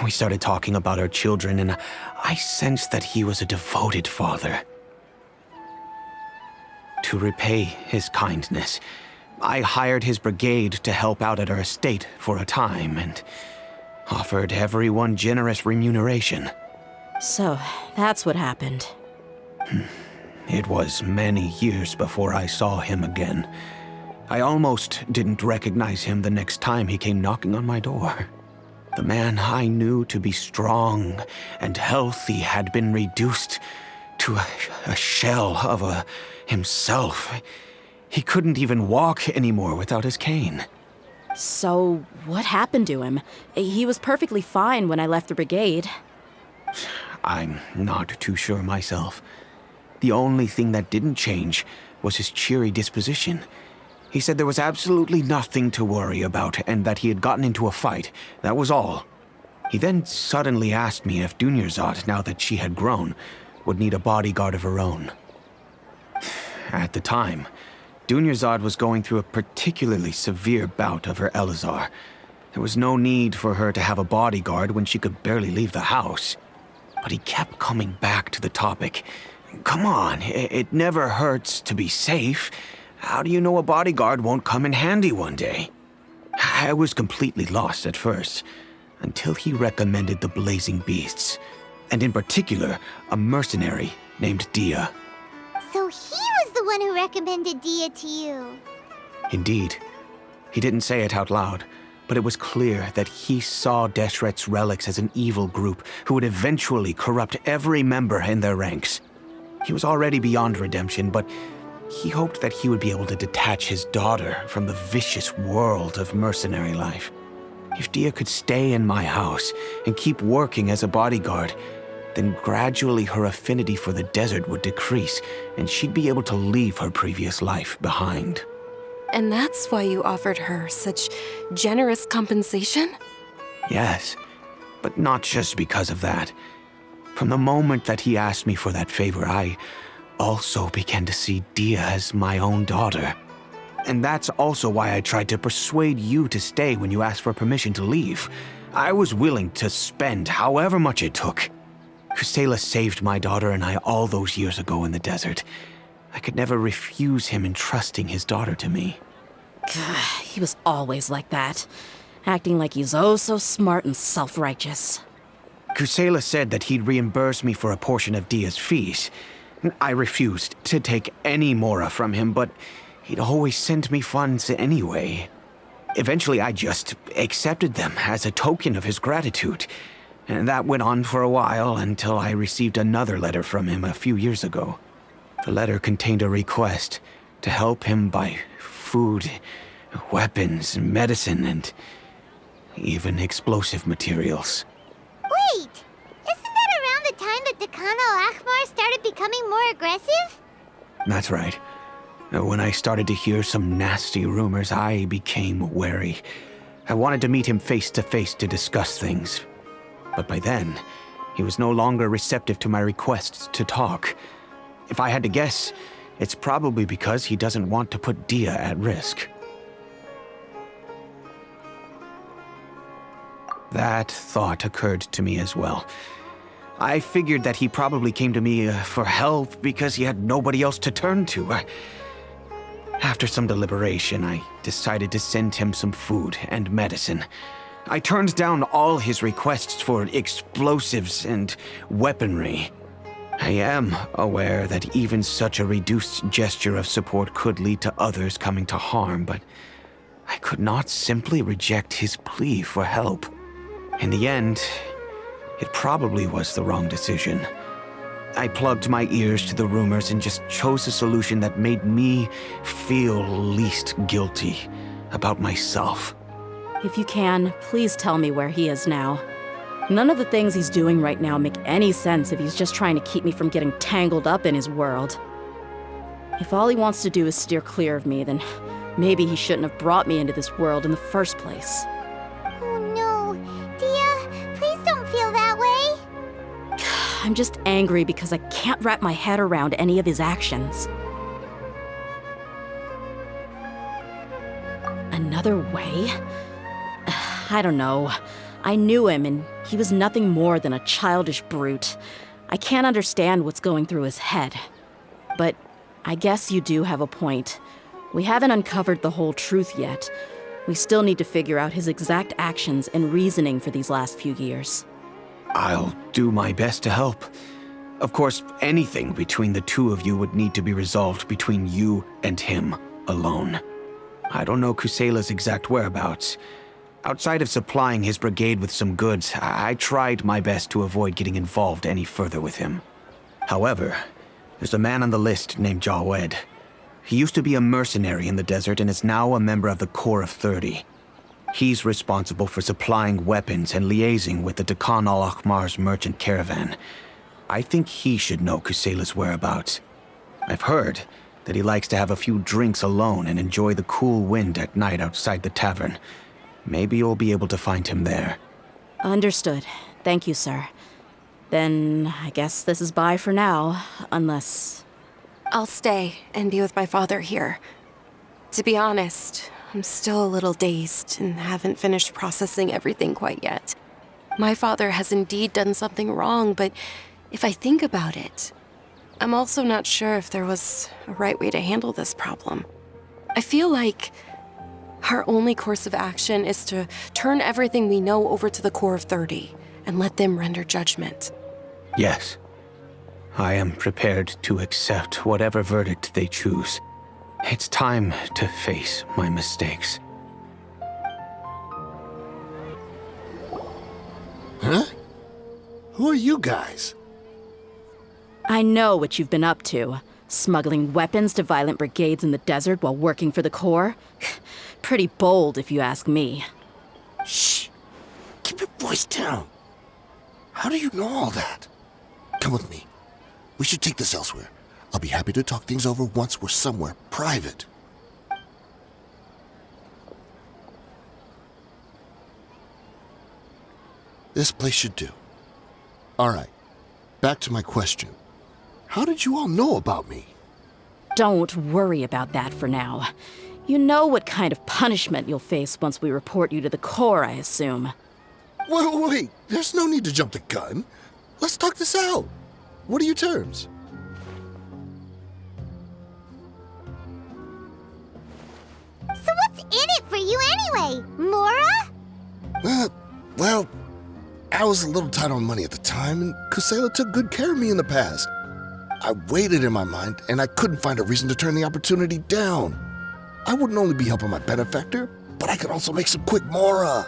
We started talking about our children, and I sensed that he was a devoted father. To repay his kindness, I hired his brigade to help out at our estate for a time and offered everyone generous remuneration. So, that's what happened. It was many years before I saw him again. I almost didn't recognize him the next time he came knocking on my door. The man I knew to be strong and healthy had been reduced to a shell of himself. He couldn't even walk anymore without his cane. So, what happened to him? He was perfectly fine when I left the brigade. I'm not too sure myself. The only thing that didn't change was his cheery disposition. He said there was absolutely nothing to worry about and that he had gotten into a fight. That was all. He then suddenly asked me if Dunyarzad, now that she had grown, would need a bodyguard of her own. At the time, Dunyarzad was going through a particularly severe bout of her Elazar. There was no need for her to have a bodyguard when she could barely leave the house. But he kept coming back to the topic. Come on, it never hurts to be safe. How do you know a bodyguard won't come in handy one day? I was completely lost at first, until he recommended the Blazing Beasts, and in particular, a mercenary named Dia. So he was the one who recommended Dia to you. Indeed. He didn't say it out loud, but it was clear that he saw Deshret's relics as an evil group who would eventually corrupt every member in their ranks. He was already beyond redemption, but he hoped that he would be able to detach his daughter from the vicious world of mercenary life. If Dia could stay in my house and keep working as a bodyguard, then gradually her affinity for the desert would decrease, and she'd be able to leave her previous life behind. And that's why you offered her such generous compensation? Yes, but not just because of that. From the moment that he asked me for that favor, I also began to see Dia as my own daughter. And that's also why I tried to persuade you to stay when you asked for permission to leave. I was willing to spend however much it took. Kusela saved my daughter and I all those years ago in the desert. I could never refuse him entrusting his daughter to me. He was always like that, acting like he's oh so smart and self-righteous. Kusela said that he'd reimburse me for a portion of Dia's fees. I refused to take any mora from him, but he'd always sent me funds anyway. Eventually, I just accepted them as a token of his gratitude. And that went on for a while until I received another letter from him a few years ago. The letter contained a request to help him buy food, weapons, medicine, and even explosive materials. Wait! Isn't that around the time that Dakan al-Ahmar started becoming more aggressive? That's right. When I started to hear some nasty rumors, I became wary. I wanted to meet him face to face to discuss things. But by then, he was no longer receptive to my requests to talk. If I had to guess, it's probably because he doesn't want to put Dia at risk. That thought occurred to me as well. I figured that he probably came to me for help because he had nobody else to turn to. After some deliberation, I decided to send him some food and medicine. I turned down all his requests for explosives and weaponry. I am aware that even such a reduced gesture of support could lead to others coming to harm, but I could not simply reject his plea for help. In the end, it probably was the wrong decision. I plugged my ears to the rumors and just chose a solution that made me feel least guilty about myself. If you can, please tell me where he is now. None of the things he's doing right now make any sense if he's just trying to keep me from getting tangled up in his world. If all he wants to do is steer clear of me, then maybe he shouldn't have brought me into this world in the first place. Oh no. Dia, please don't feel that way. I'm just angry because I can't wrap my head around any of his actions. Another way? I don't know. I knew him, and he was nothing more than a childish brute. I can't understand what's going through his head. But I guess you do have a point. We haven't uncovered the whole truth yet. We still need to figure out his exact actions and reasoning for these last few years. I'll do my best to help. Of course, anything between the two of you would need to be resolved between you and him alone. I don't know Kusela's exact whereabouts. Outside of supplying his brigade with some goods, I tried my best to avoid getting involved any further with him. However, there's a man on the list named Jawed. He used to be a mercenary in the desert and is now a member of the Corps of 30. He's responsible for supplying weapons and liaising with the Dakan al-Ahmar's merchant caravan. I think he should know Kusela's whereabouts. I've heard that he likes to have a few drinks alone and enjoy the cool wind at night outside the tavern. Maybe you'll be able to find him there. Understood. Thank you, sir. Then I guess this is bye for now, unless... I'll stay and be with my father here. To be honest, I'm still a little dazed and haven't finished processing everything quite yet. My father has indeed done something wrong, but if I think about it, I'm also not sure if there was a right way to handle this problem. I feel like our only course of action is to turn everything we know over to the Corps of 30 and let them render judgment. Yes. I am prepared to accept whatever verdict they choose. It's time to face my mistakes. Huh? Who are you guys? I know what you've been up to. Smuggling weapons to violent brigades in the desert while working for the Corps. Pretty bold, if you ask me. Shh! Keep your voice down. How do you know all that? Come with me. We should take this elsewhere. I'll be happy to talk things over once we're somewhere private. This place should do. All right. Back to my question. How did you all know about me? Don't worry about that for now. You know what kind of punishment you'll face once we report you to the Corps, I assume. Wait. There's no need to jump the gun. Let's talk this out. What are your terms? So what's in it for you anyway, Mora? Well, I was a little tight on money at the time, and Kusela took good care of me in the past. I weighed it in my mind, and I couldn't find a reason to turn the opportunity down. I wouldn't only be helping my benefactor, but I could also make some quick mora.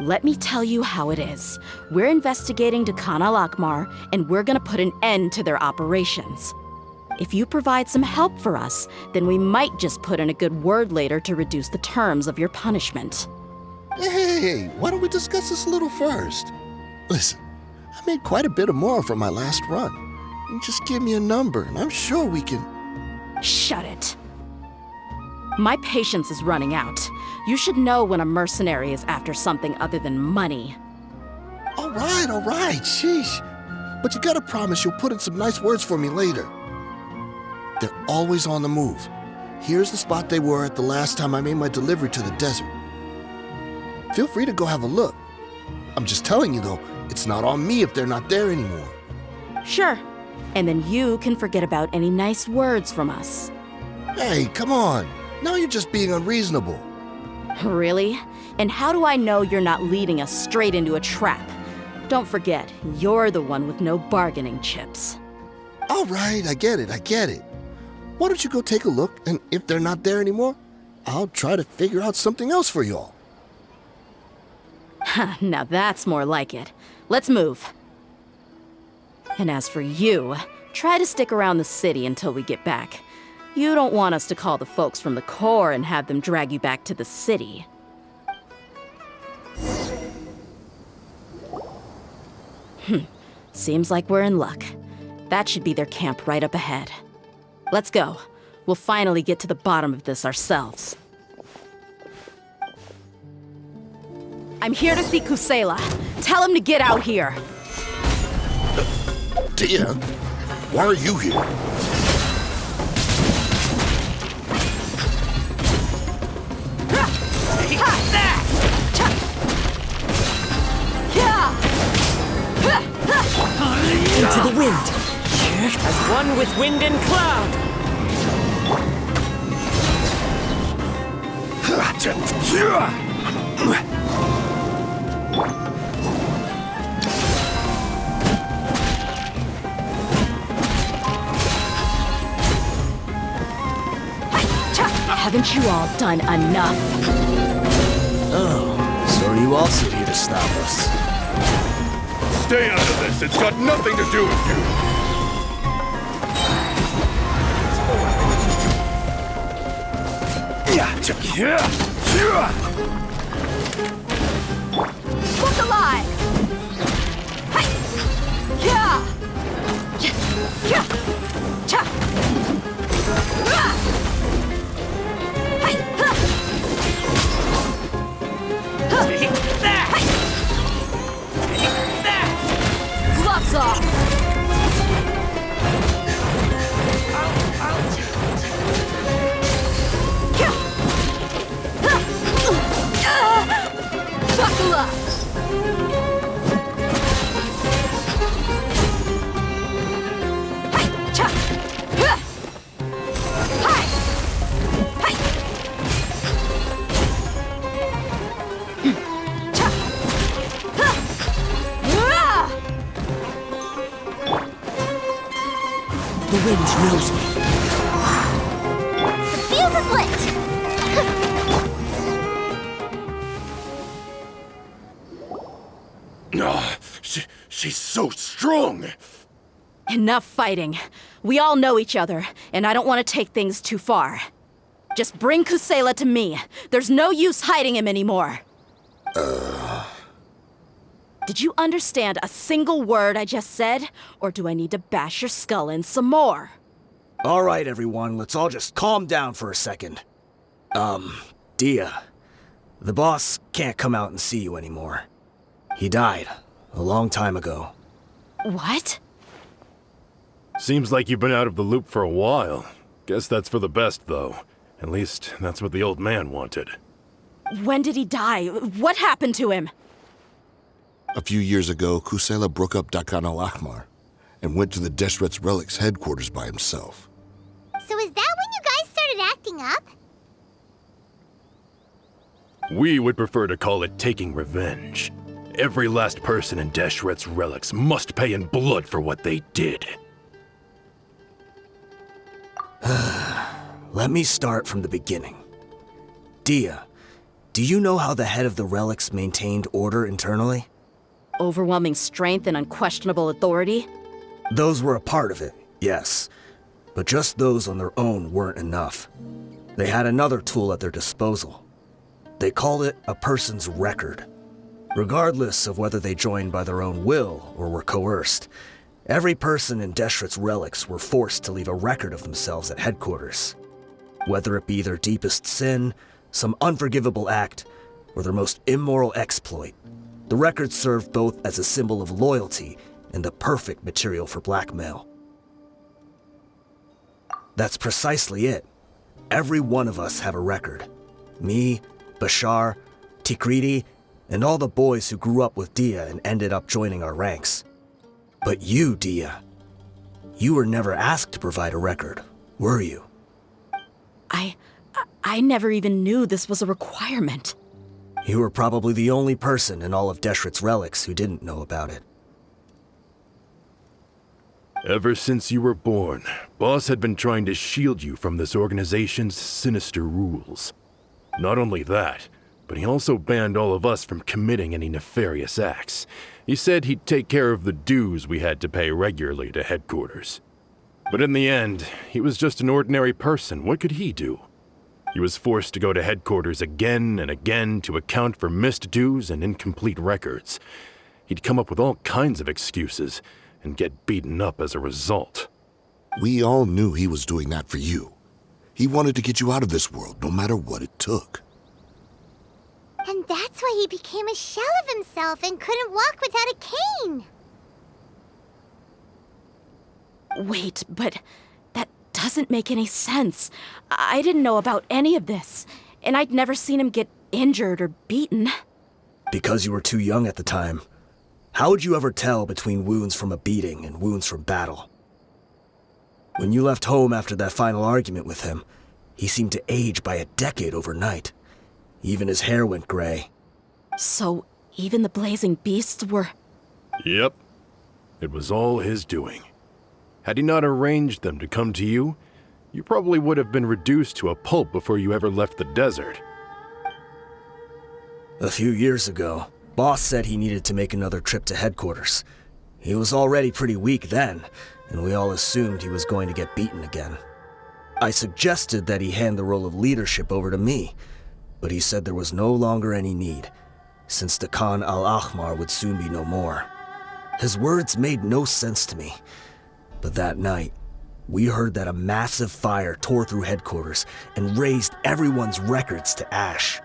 Let me tell you how it is. We're investigating Dakan al-Akmar, and we're gonna put an end to their operations. If you provide some help for us, then we might just put in a good word later to reduce the terms of your punishment. Hey, why don't we discuss this a little first? Listen, I made quite a bit of mora from my last run. You just give me a number, and I'm sure we can... Shut it. My patience is running out. You should know when a mercenary is after something other than money. All right, sheesh. But you gotta promise you'll put in some nice words for me later. They're always on the move. Here's the spot they were at the last time I made my delivery to the desert. Feel free to go have a look. I'm just telling you though, it's not on me if they're not there anymore. Sure. And then you can forget about any nice words from us. Hey, come on. Now you're just being unreasonable. Really? And how do I know you're not leading us straight into a trap? Don't forget, you're the one with no bargaining chips. All right, I get it. Why don't you go take a look, and if they're not there anymore, I'll try to figure out something else for y'all. Now that's more like it. Let's move. And as for you, try to stick around the city until we get back. You don't want us to call the folks from the Corps and have them drag you back to the city. Seems like we're in luck. That should be their camp right up ahead. Let's go. We'll finally get to the bottom of this ourselves. I'm here to see Kusela. Tell him to get out here. Tia, why are you here? Into the wind. As one with wind and cloud. Haven't you all done enough? Oh, so are you also here to stop us? Stay out of this. It's got nothing to do with you. Look alive! Gloves off! Buckle up! The wind knows me. The fuse is lit! She's so strong! Enough fighting. We all know each other, and I don't want to take things too far. Just bring Kusela to me. There's no use hiding him anymore. Did you understand a single word I just said? Or do I need to bash your skull in some more? All right, everyone, let's all just calm down for a second. Dia, the boss can't come out and see you anymore. He died a long time ago. What? Seems like you've been out of the loop for a while. Guess that's for the best, though. At least, that's what the old man wanted. When did he die? What happened to him? A few years ago, Kusela broke up Dakan al-Akmar and went to the Deshret's Relics headquarters by himself. So is that when you guys started acting up? We would prefer to call it taking revenge. Every last person in Deshret's Relics must pay in blood for what they did. Let me start from the beginning. Dia, do you know how the head of the relics maintained order internally? Overwhelming strength and unquestionable authority? Those were a part of it, yes. But just those on their own weren't enough. They had another tool at their disposal. They called it a person's record. Regardless of whether they joined by their own will or were coerced, every person in Deshret's relics were forced to leave a record of themselves at headquarters. Whether it be their deepest sin, some unforgivable act, or their most immoral exploit, the record served both as a symbol of loyalty and the perfect material for blackmail. That's precisely it. Every one of us have a record. Me, Bashar, Tikriti, and all the boys who grew up with Dia and ended up joining our ranks. But you, Dia, you were never asked to provide a record, were you? I never even knew this was a requirement. You were probably the only person in all of Deshret's relics who didn't know about it. Ever since you were born, Boss had been trying to shield you from this organization's sinister rules. Not only that, but he also banned all of us from committing any nefarious acts. He said he'd take care of the dues we had to pay regularly to headquarters. But in the end, he was just an ordinary person. What could he do? He was forced to go to headquarters again and again to account for missed dues and incomplete records. He'd come up with all kinds of excuses and get beaten up as a result. We all knew he was doing that for you. He wanted to get you out of this world, no matter what it took. And that's why he became a shell of himself and couldn't walk without a cane. Wait, but that doesn't make any sense. I didn't know about any of this, and I'd never seen him get injured or beaten. Because you were too young at the time. How would you ever tell between wounds from a beating and wounds from battle? When you left home after that final argument with him, he seemed to age by a decade overnight. Even his hair went gray. So even the blazing beasts were... Yep. It was all his doing. Had he not arranged them to come to you, you probably would have been reduced to a pulp before you ever left the desert. A few years ago, Boss said he needed to make another trip to headquarters. He was already pretty weak then, and we all assumed he was going to get beaten again. I suggested that he hand the role of leadership over to me, but he said there was no longer any need, since the Khan al-Ahmar would soon be no more. His words made no sense to me, but that night, we heard that a massive fire tore through headquarters and razed everyone's records to ash.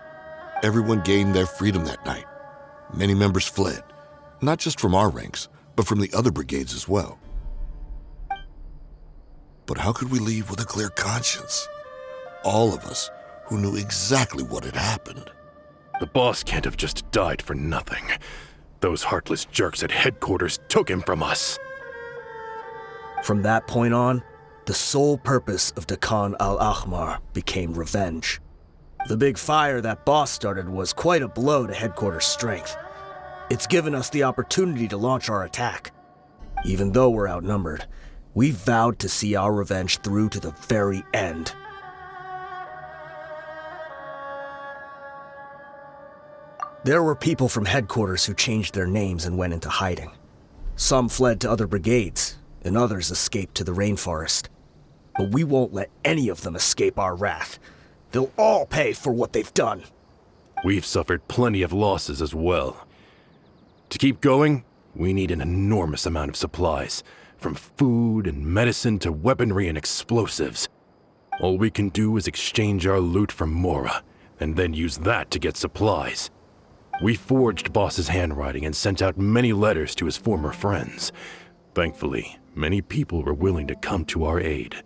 Everyone gained their freedom that night. Many members fled, not just from our ranks, but from the other brigades as well. But how could we leave with a clear conscience? All of us who knew exactly what had happened. The boss can't have just died for nothing. Those heartless jerks at headquarters took him from us. From that point on, the sole purpose of the Khan al-Ahmar became revenge. The big fire that Boss started was quite a blow to headquarters' strength. It's given us the opportunity to launch our attack. Even though we're outnumbered, we vowed to see our revenge through to the very end. There were people from headquarters who changed their names and went into hiding. Some fled to other brigades, and others escaped to the rainforest. But we won't let any of them escape our wrath. They'll all pay for what they've done. We've suffered plenty of losses as well. To keep going, we need an enormous amount of supplies, from food and medicine to weaponry and explosives. All we can do is exchange our loot from Mora, and then use that to get supplies. We forged Boss's handwriting and sent out many letters to his former friends. Thankfully, many people were willing to come to our aid.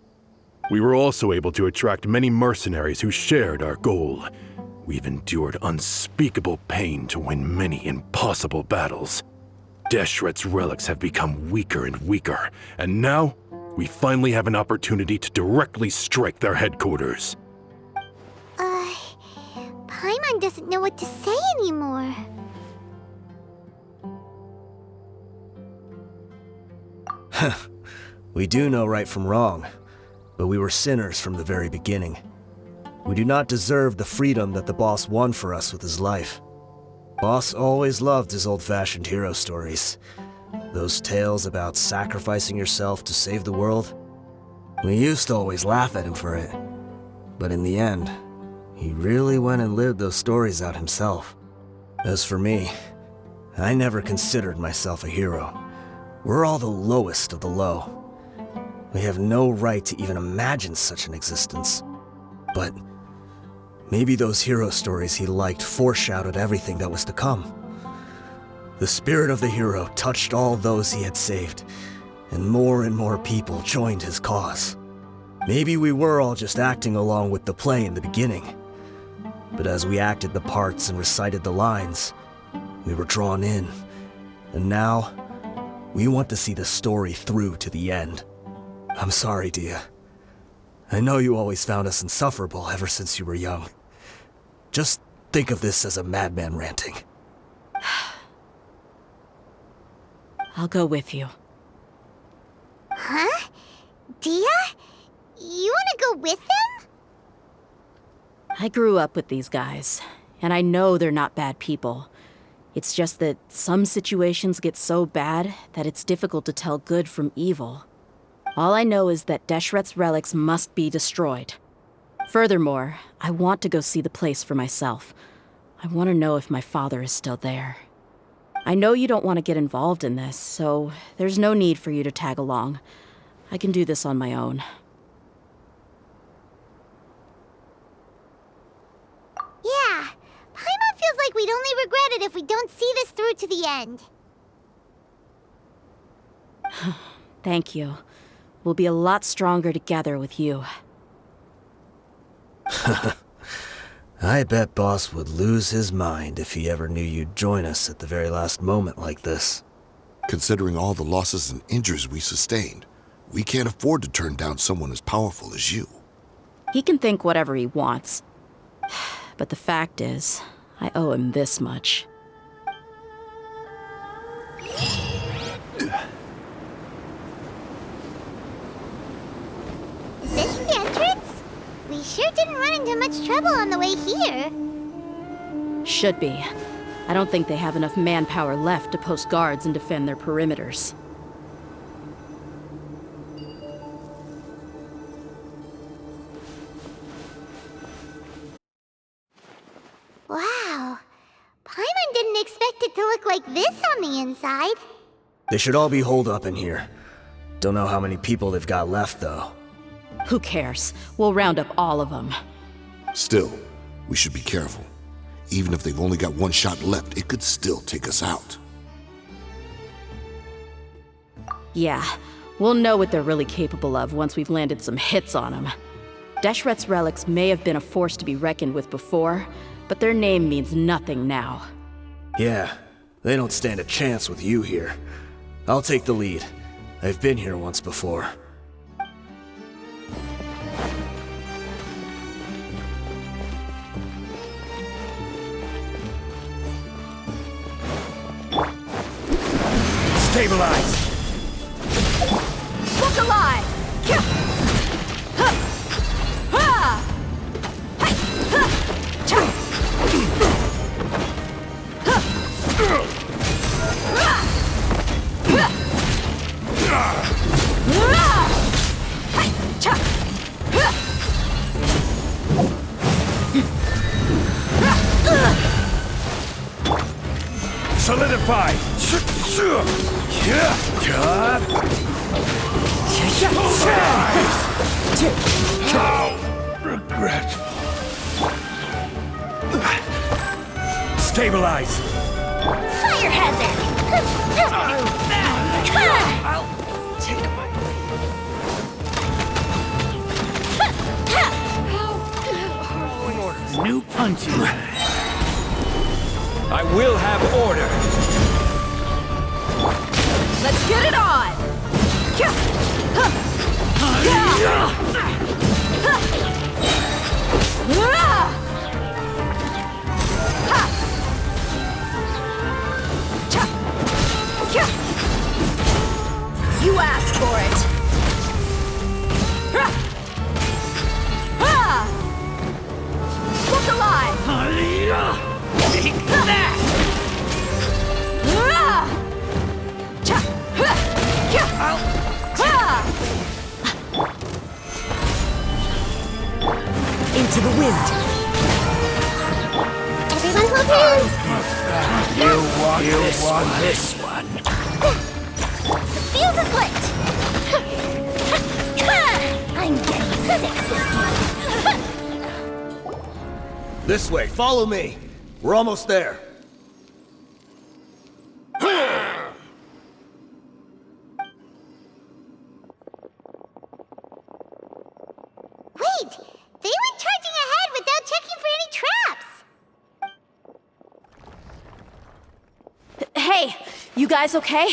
We were also able to attract many mercenaries who shared our goal. We've endured unspeakable pain to win many impossible battles. Deshret's relics have become weaker and weaker, and now we finally have an opportunity to directly strike their headquarters. Paimon doesn't know what to say anymore. We do know right from wrong. but we were sinners from the very beginning. We do not deserve the freedom that the boss won for us with his life. Boss always loved his old-fashioned hero stories. Those tales about sacrificing yourself to save the world. We used to always laugh at him for it. But in the end, he really went and lived those stories out himself. As for me, I never considered myself a hero. We're all the lowest of the low. We have no right to even imagine such an existence. But maybe those hero stories he liked foreshadowed everything that was to come. The spirit of the hero touched all those he had saved, and more people joined his cause. Maybe we were all just acting along with the play in the beginning. But as we acted the parts and recited the lines, we were drawn in. And now, we want to see the story through to the end. I'm sorry, Dia. I know you always found us insufferable ever since you were young. Just think of this as a madman ranting. I'll go with you. Huh? Dia? You wanna go with them? I grew up with these guys, and I know they're not bad people. It's just that some situations get so bad that it's difficult to tell good from evil. All I know is that Deshret's relics must be destroyed. Furthermore, I want to go see the place for myself. I want to know if my father is still there. I know you don't want to get involved in this, so there's no need for you to tag along. I can do this on my own. Yeah, Paimon feels like we'd only regret it if we don't see this through to the end. Thank you. We'll be a lot stronger together with you. I bet Boss would lose his mind if he ever knew you'd join us at the very last moment like this. Considering all the losses and injuries we sustained, we can't afford to turn down someone as powerful as you. He can think whatever he wants. But the fact is, I owe him this much. Is this the entrance? We sure didn't run into much trouble on the way here. Should be. I don't think they have enough manpower left to post guards and defend their perimeters. Wow. Paimon didn't expect it to look like this on the inside. They should all be holed up in here. Don't know how many people they've got left, though. Who cares? We'll round up all of them. Still, we should be careful. Even if they've only got one shot left, it could still take us out. Yeah, we'll know what they're really capable of once we've landed some hits on them. Deshret's relics may have been a force to be reckoned with before, but their name means nothing now. Yeah, they don't stand a chance with you here. I'll take the lead. I've been here once before. Stabilize! Look alive! Solidify! How regretful. Stabilize! Fire hazard! I'll take my lead. New punching. I will have order. Let's get it on! You asked for it! want this one. The fuse is lit! I'm getting sick of this. This way, follow me. We're almost there. Wait! They went charging ahead without checking for any traps! Hey, you guys okay?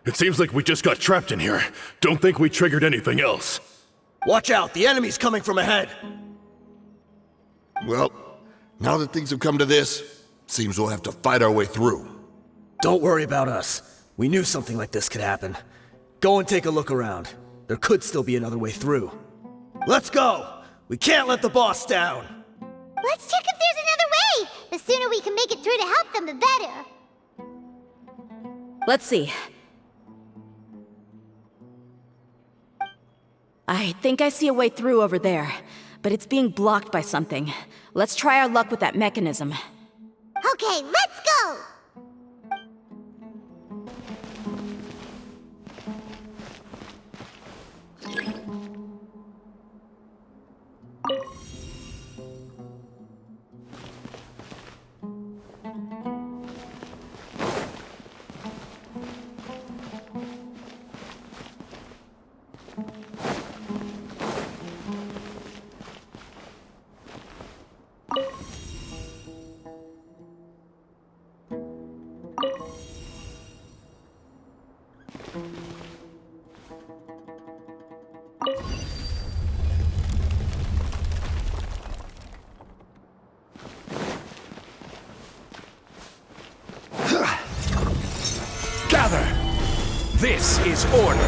It seems like we just got trapped in here. Don't think we triggered anything else. Watch out, the enemy's coming from ahead. Well, now that things have come to this, seems we'll have to fight our way through. Don't worry about us. We knew something like this could happen. Go and take a look around. There could still be another way through. Let's go! We can't let the boss down! Let's check if there's another way! The sooner we can make it through to help them, the better. Let's see. I think I see a way through over there, but it's being blocked by something. Let's try our luck with that mechanism. Okay, let's go! Gather! This is order.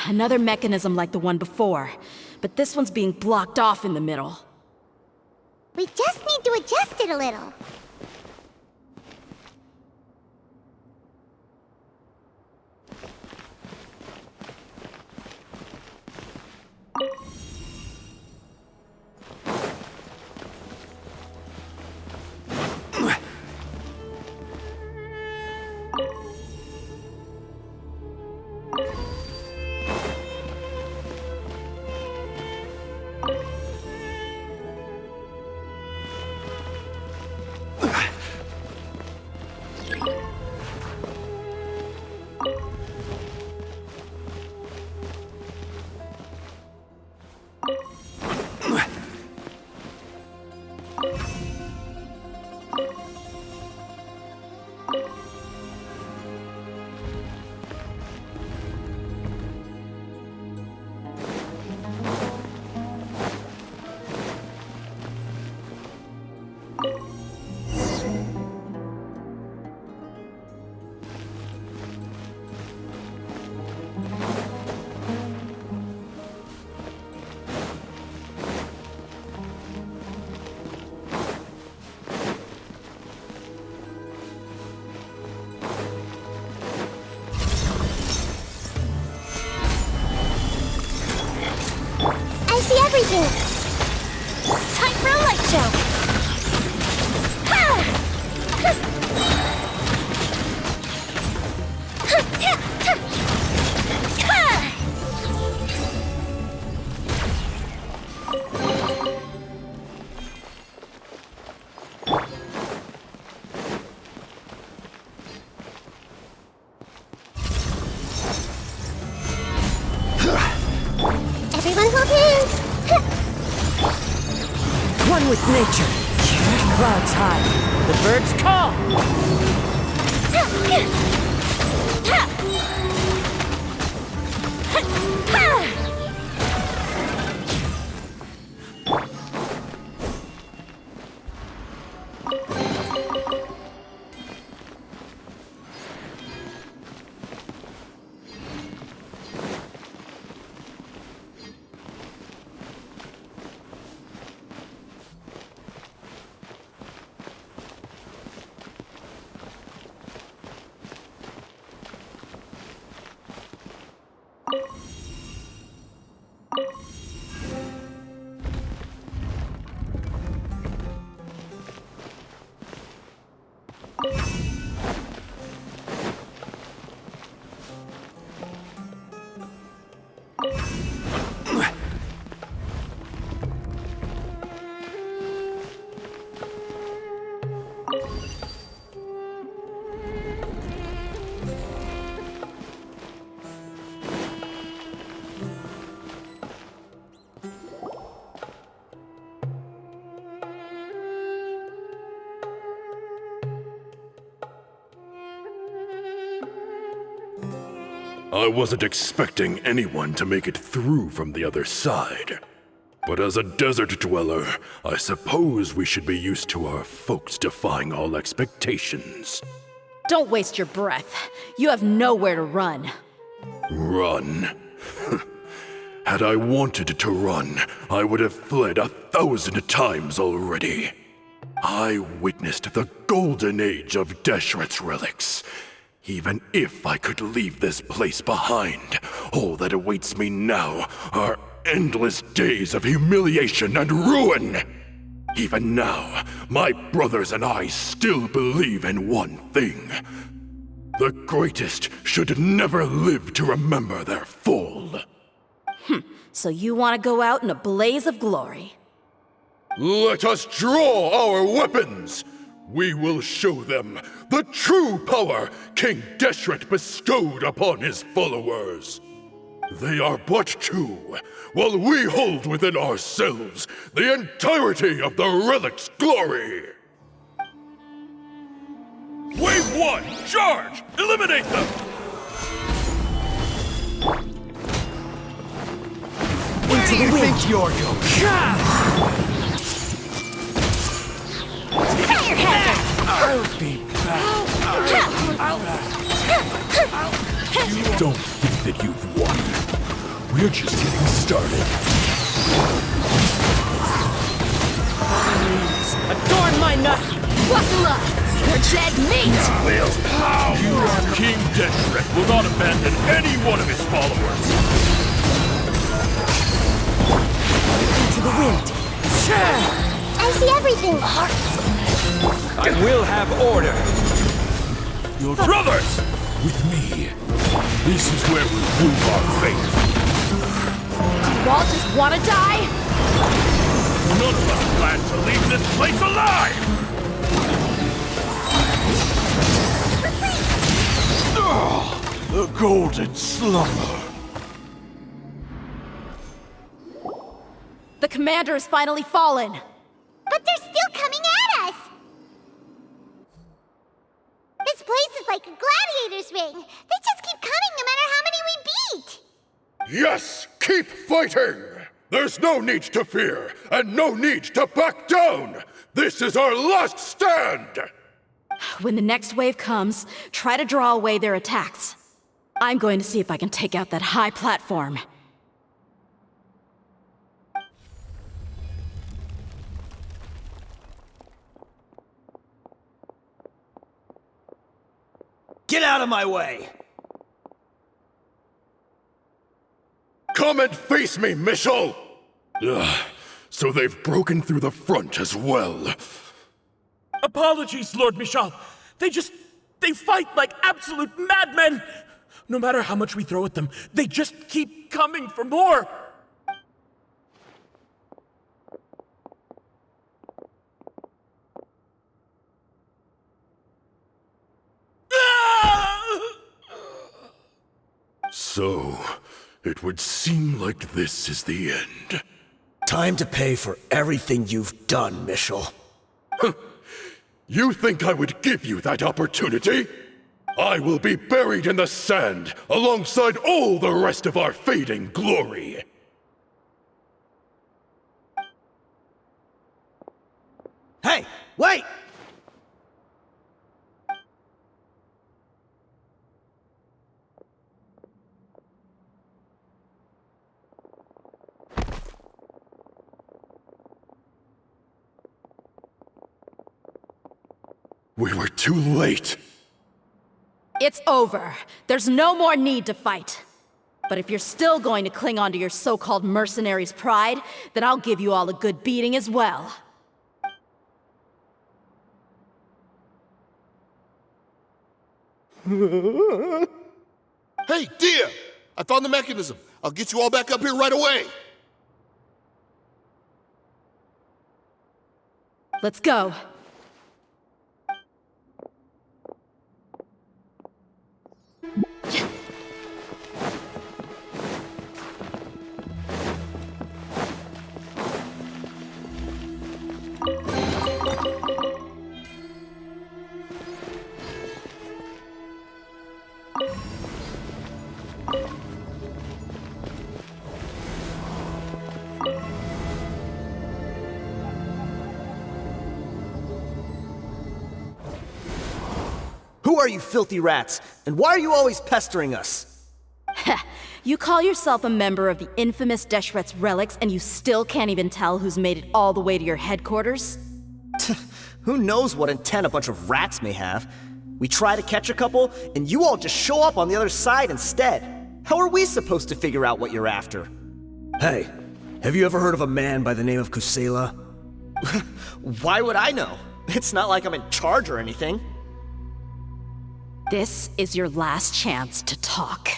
Another mechanism like the one before, but this one's being blocked off in the middle. We just need to adjust it a little. I see everything! Time for a light show! Everyone hold hands! One with nature. Clouds high. The birds call. I wasn't expecting anyone to make it through from the other side. But as a desert dweller, I suppose we should be used to our folks defying all expectations. Don't waste your breath. You have nowhere to run. Run? Had I wanted to run, I would have fled 1,000 times already. I witnessed the golden age of Deshret's relics. Even if I could leave this place behind, all that awaits me now are endless days of humiliation and ruin. Even now, my brothers and I still believe in one thing. The greatest should never live to remember their fall. So you want to go out in a blaze of glory? Let us draw our weapons! We will show them the true power King Deshret bestowed upon his followers. They are but two, while we hold within ourselves the entirety of the relic's glory. Wave 1, charge! Eliminate them! Where do you think you're going? Fire hazard! I'll be back. Don't think that you've won. We're just getting started. Adorn my nut! Buckle up! You're dead meat! King Deshret will not abandon any one of his followers. Into the wind! I see everything. I will have order! Your brothers! With me. This is where we prove our faith. You all just want to die? None of us plan to leave this place alive! The golden slumber. The commander has finally fallen. But they're still coming at us! This place is like a gladiator's ring. They just keep coming no matter how many we beat! Yes! Keep fighting! There's no need to fear, and no need to back down! This is our last stand! When the next wave comes, try to draw away their attacks. I'm going to see if I can take out that high platform. Get out of my way! Come and face me, Michel! So they've broken through the front as well. Apologies, Lord Michal. They fight like absolute madmen! No matter how much we throw at them, they just keep coming for more! So, it would seem like this is the end. Time to pay for everything you've done, Michel. You think I would give you that opportunity? I will be buried in the sand alongside all the rest of our fading glory. Hey, wait! We were too late. It's over. There's no more need to fight. But if you're still going to cling on to your so-called mercenary's pride, then I'll give you all a good beating as well. Hey, dear! I found the mechanism. I'll get you all back up here right away. Let's go. Who are you filthy rats? And why are you always pestering us? You call yourself a member of the infamous Deshret's relics, and you still can't even tell who's made it all the way to your headquarters? Who knows what intent a bunch of rats may have? We try to catch a couple, and you all just show up on the other side instead. How are we supposed to figure out what you're after? Hey, have you ever heard of a man by the name of Kusela? Why would I know? It's not like I'm in charge or anything. This is your last chance to talk.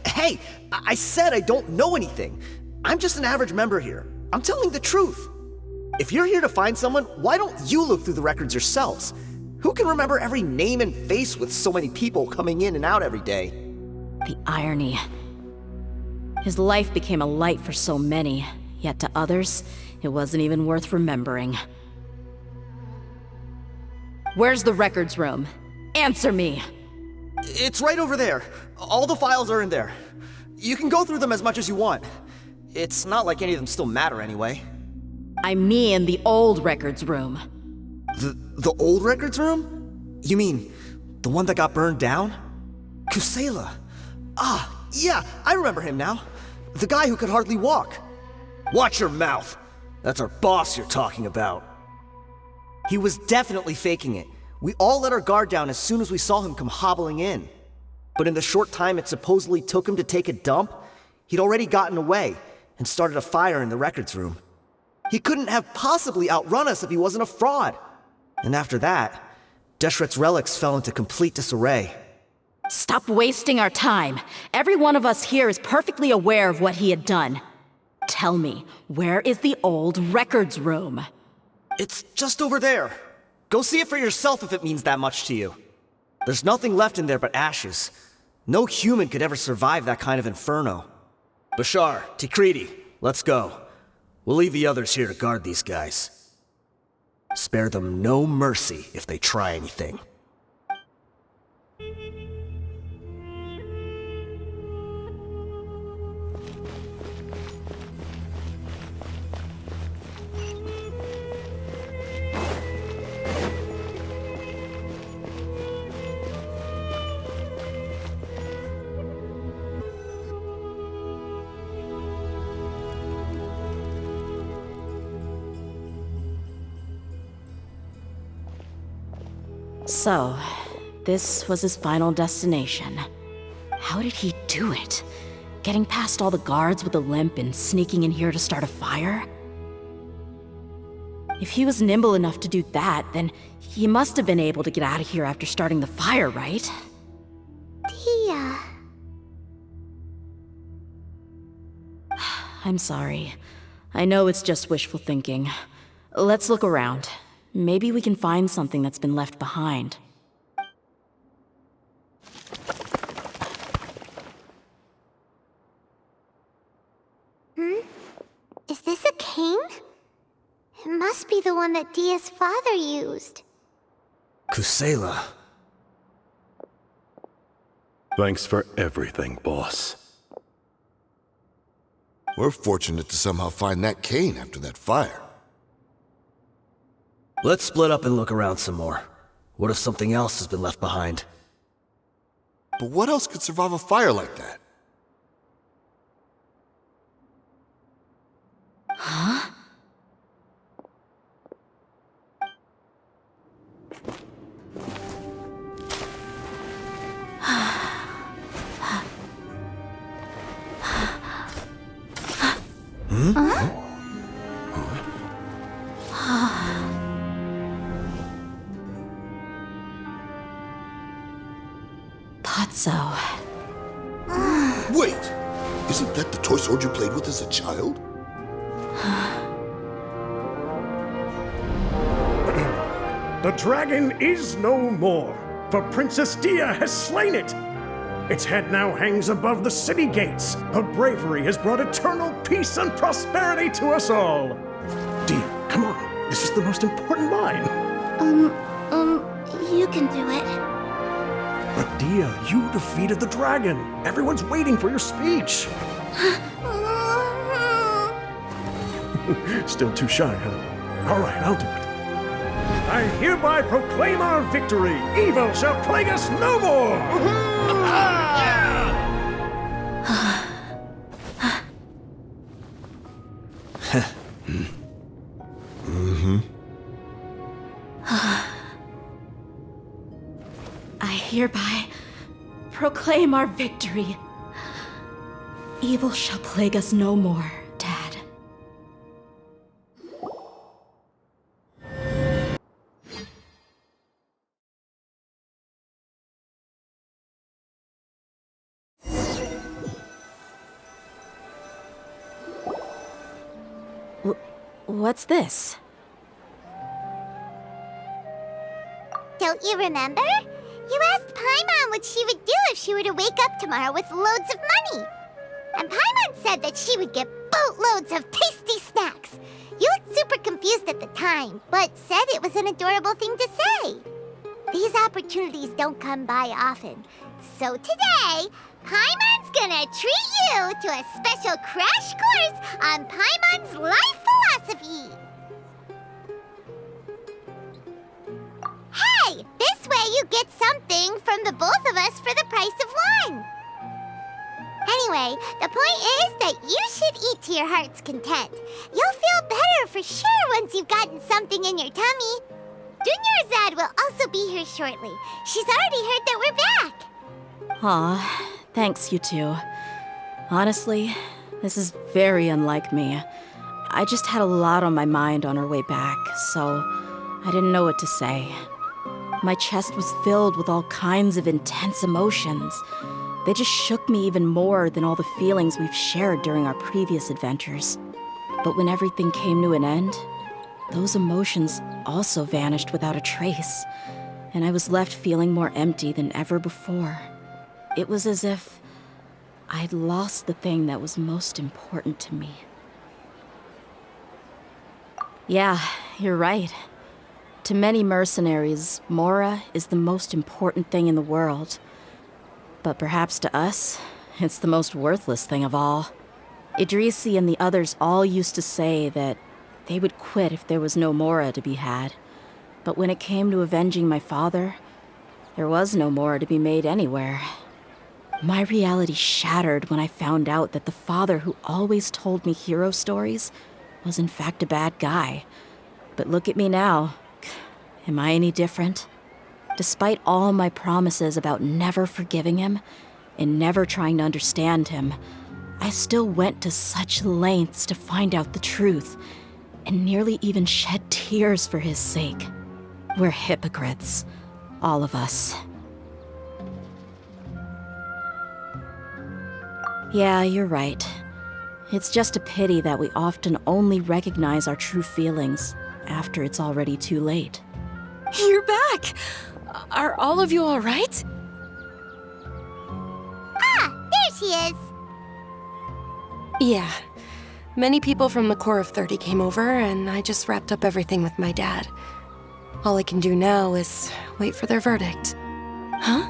Hey, I said I don't know anything. I'm just an average member here. I'm telling the truth. If you're here to find someone, why don't you look through the records yourselves? Who can remember every name and face with so many people coming in and out every day? The irony. His life became a light for so many, yet to others, it wasn't even worth remembering. Where's the records room? Answer me! It's right over there. All the files are in there. You can go through them as much as you want. It's not like any of them still matter anyway. I mean the old records room. The old records room? You mean the one that got burned down? Kusela. Ah, yeah, I remember him now. The guy who could hardly walk. Watch your mouth. That's our boss you're talking about. He was definitely faking it. We all let our guard down as soon as we saw him come hobbling in. But in the short time it supposedly took him to take a dump, he'd already gotten away and started a fire in the records room. He couldn't have possibly outrun us if he wasn't a fraud. And after that, Deshret's relics fell into complete disarray. Stop wasting our time. Every one of us here is perfectly aware of what he had done. Tell me, where is the old records room? It's just over there. Go see it for yourself if it means that much to you. There's nothing left in there but ashes. No human could ever survive that kind of inferno. Bashar, Tikriti, let's go. We'll leave the others here to guard these guys. Spare them no mercy if they try anything. So, this was his final destination. How did he do it? Getting past all the guards with a limp and sneaking in here to start a fire? If he was nimble enough to do that, then he must have been able to get out of here after starting the fire, right? Tia. I'm sorry. I know it's just wishful thinking. Let's look around. Maybe we can find something that's been left behind. Is this a cane? It must be the one that Dia's father used. Kusela. Thanks for everything, boss. We're fortunate to somehow find that cane after that fire. Let's split up and look around some more. What if something else has been left behind? But what else could survive a fire like that? Huh? Thought so. Wait! Isn't that the toy sword you played with as a child? The dragon is no more, for Princess Dia has slain it. Its head now hangs above the city gates. Her bravery has brought eternal peace and prosperity to us all. Dia, come on. This is the most important line. You can do it. But Dia, you defeated the dragon. Everyone's waiting for your speech. Still too shy, huh? All right, I'll do it. I hereby proclaim our victory. Evil shall plague us no more! I hereby proclaim our victory. Evil shall plague us no more, Dad. What's this? Don't you remember? You asked Paimon what she would do if she were to wake up tomorrow with loads of money. And Paimon said that she would get boatloads of tasty snacks. You looked super confused at the time, but said it was an adorable thing to say. These opportunities don't come by often. So today, Paimon's gonna treat you to a special crash course on Paimon's life philosophy. Hey, this way you get something from the both of us for the price of one. Anyway, the point is that you should eat to your heart's content. You'll feel better for sure once you've gotten something in your tummy. Junior Zad will also be here shortly. She's already heard that we're back. Aw, thanks, you two. Honestly, this is very unlike me. I just had a lot on my mind on our way back, so I didn't know what to say. My chest was filled with all kinds of intense emotions. They just shook me even more than all the feelings we've shared during our previous adventures. But when everything came to an end, those emotions also vanished without a trace, and I was left feeling more empty than ever before. It was as if I'd lost the thing that was most important to me. Yeah, you're right. To many mercenaries, Mora is the most important thing in the world. But perhaps to us, it's the most worthless thing of all. Idrisi and the others all used to say that they would quit if there was no Mora to be had. But when it came to avenging my father, there was no Mora to be made anywhere. My reality shattered when I found out that the father who always told me hero stories was in fact a bad guy. But look at me now. Am I any different? Despite all my promises about never forgiving him and never trying to understand him, I still went to such lengths to find out the truth and nearly even shed tears for his sake. We're hypocrites, all of us. Yeah, you're right. It's just a pity that we often only recognize our true feelings after it's already too late. You're back! Are all of you all right? Ah, there she is. Yeah. Many people from the Corps of 30 came over, and I just wrapped up everything with my dad. All I can do now is wait for their verdict. Huh?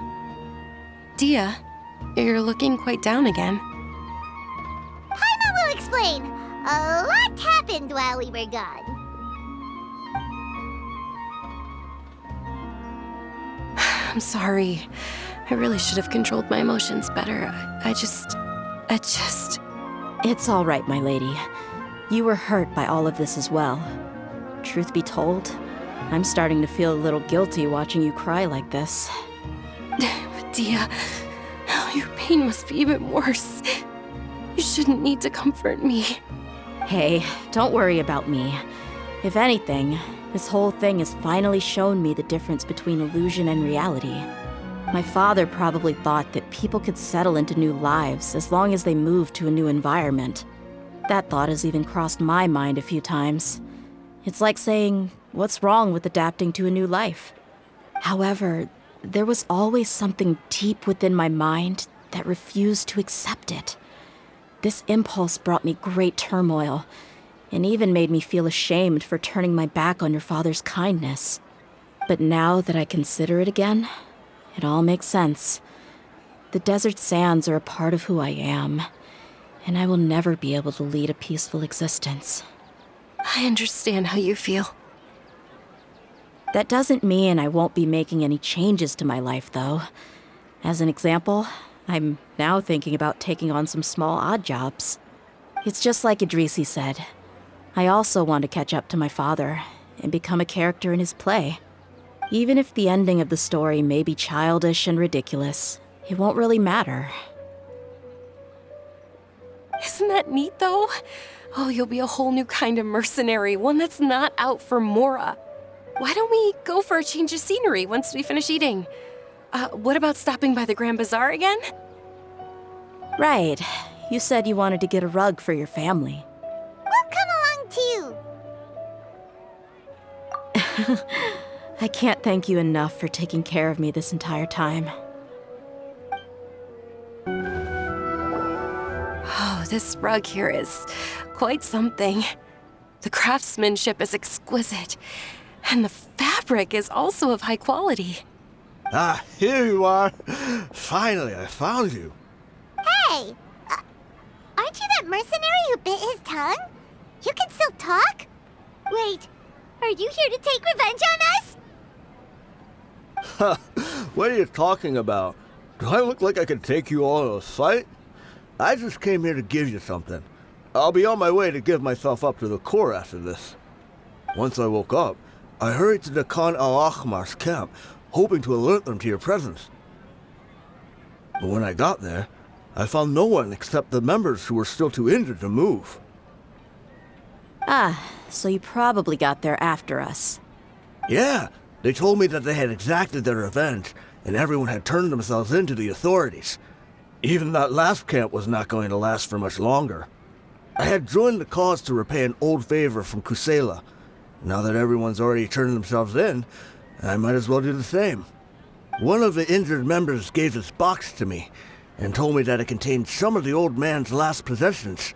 Dia, you're looking quite down again. Paimon will explain. A lot happened while we were gone. I'm sorry. I really should have controlled my emotions better. I just... It's all right, my lady. You were hurt by all of this as well. Truth be told, I'm starting to feel a little guilty watching you cry like this. But Dia, your pain must be even worse. You shouldn't need to comfort me. Hey, don't worry about me. If anything, this whole thing has finally shown me the difference between illusion and reality. My father probably thought that people could settle into new lives as long as they moved to a new environment. That thought has even crossed my mind a few times. It's like saying, what's wrong with adapting to a new life? However, there was always something deep within my mind that refused to accept it. This impulse brought me great turmoil, and even made me feel ashamed for turning my back on your father's kindness. But now that I consider it again, it all makes sense. The desert sands are a part of who I am, and I will never be able to lead a peaceful existence. I understand how you feel. That doesn't mean I won't be making any changes to my life, though. As an example, I'm now thinking about taking on some small odd jobs. It's just like Idrisi said. I also want to catch up to my father and become a character in his play. Even if the ending of the story may be childish and ridiculous, it won't really matter. Isn't that neat, though? Oh, you'll be a whole new kind of mercenary, one that's not out for Mora. Why don't we go for a change of scenery once we finish eating? What about stopping by the Grand Bazaar again? Right. You said you wanted to get a rug for your family. We'll come along too. I can't thank you enough for taking care of me this entire time. Oh, this rug here is quite something. The craftsmanship is exquisite, and the fabric is also of high quality. Ah, here you are. Finally, I found you. Hey! Aren't you that mercenary who bit his tongue? You can still talk? Wait, are you here to take revenge on us? What are you talking about? Do I look like I could take you all in a fight? I just came here to give you something. I'll be on my way to give myself up to the Corps after this. Once I woke up, I hurried to the Khan al-Ahmar's camp, hoping to alert them to your presence. But when I got there, I found no one except the members who were still too injured to move. Ah, so you probably got there after us. Yeah, they told me that they had exacted their revenge, and everyone had turned themselves in to the authorities. Even that last camp was not going to last for much longer. I had joined the cause to repay an old favor from Kusela. Now that everyone's already turned themselves in, I might as well do the same. One of the injured members gave this box to me, and told me that it contained some of the old man's last possessions.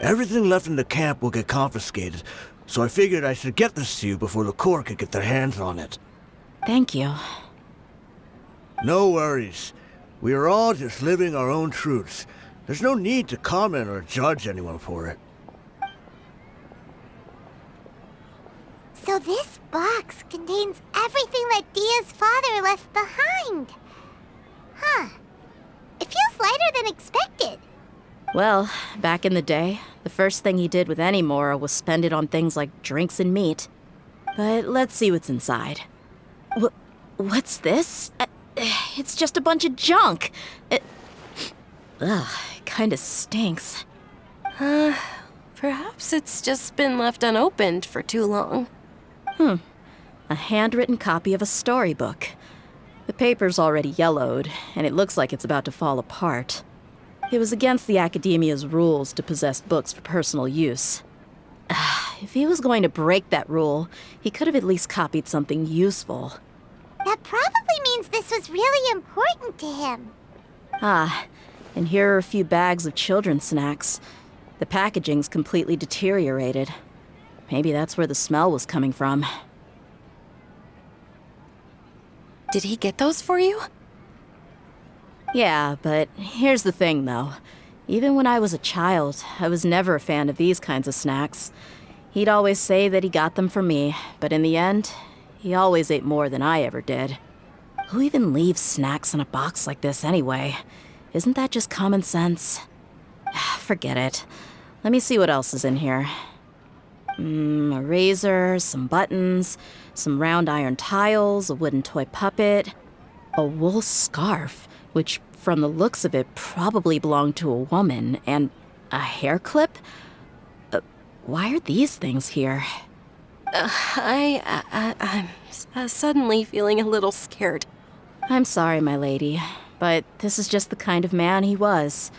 Everything left in the camp will get confiscated, so I figured I should get this to you before the Corps could get their hands on it. Thank you. No worries. We are all just living our own truths. There's no need to comment or judge anyone for it. So this box contains everything that Dia's father left behind. Huh. It feels lighter than expected. Well, back in the day, the first thing he did with any Mora was spend it on things like drinks and meat. But let's see what's inside. What's this? It's just a bunch of junk. It kinda stinks. Perhaps it's just been left unopened for too long. A handwritten copy of a storybook. The paper's already yellowed, and it looks like it's about to fall apart. It was against the Academia's rules to possess books for personal use. If he was going to break that rule, he could have at least copied something useful. That probably means this was really important to him. And here are a few bags of children's snacks. The packaging's completely deteriorated. Maybe that's where the smell was coming from. Did he get those for you? Yeah, but here's the thing, though. Even when I was a child, I was never a fan of these kinds of snacks. He'd always say that he got them for me, but in the end, he always ate more than I ever did. Who even leaves snacks in a box like this anyway? Isn't that just common sense? Forget it. Let me see what else is in here. A razor, some buttons, some round iron tiles, a wooden toy puppet, a wool scarf, which from the looks of it probably belonged to a woman, and a hair clip? Why are these things here? I'm suddenly feeling a little scared. I'm sorry, my lady, but this is just the kind of man he was.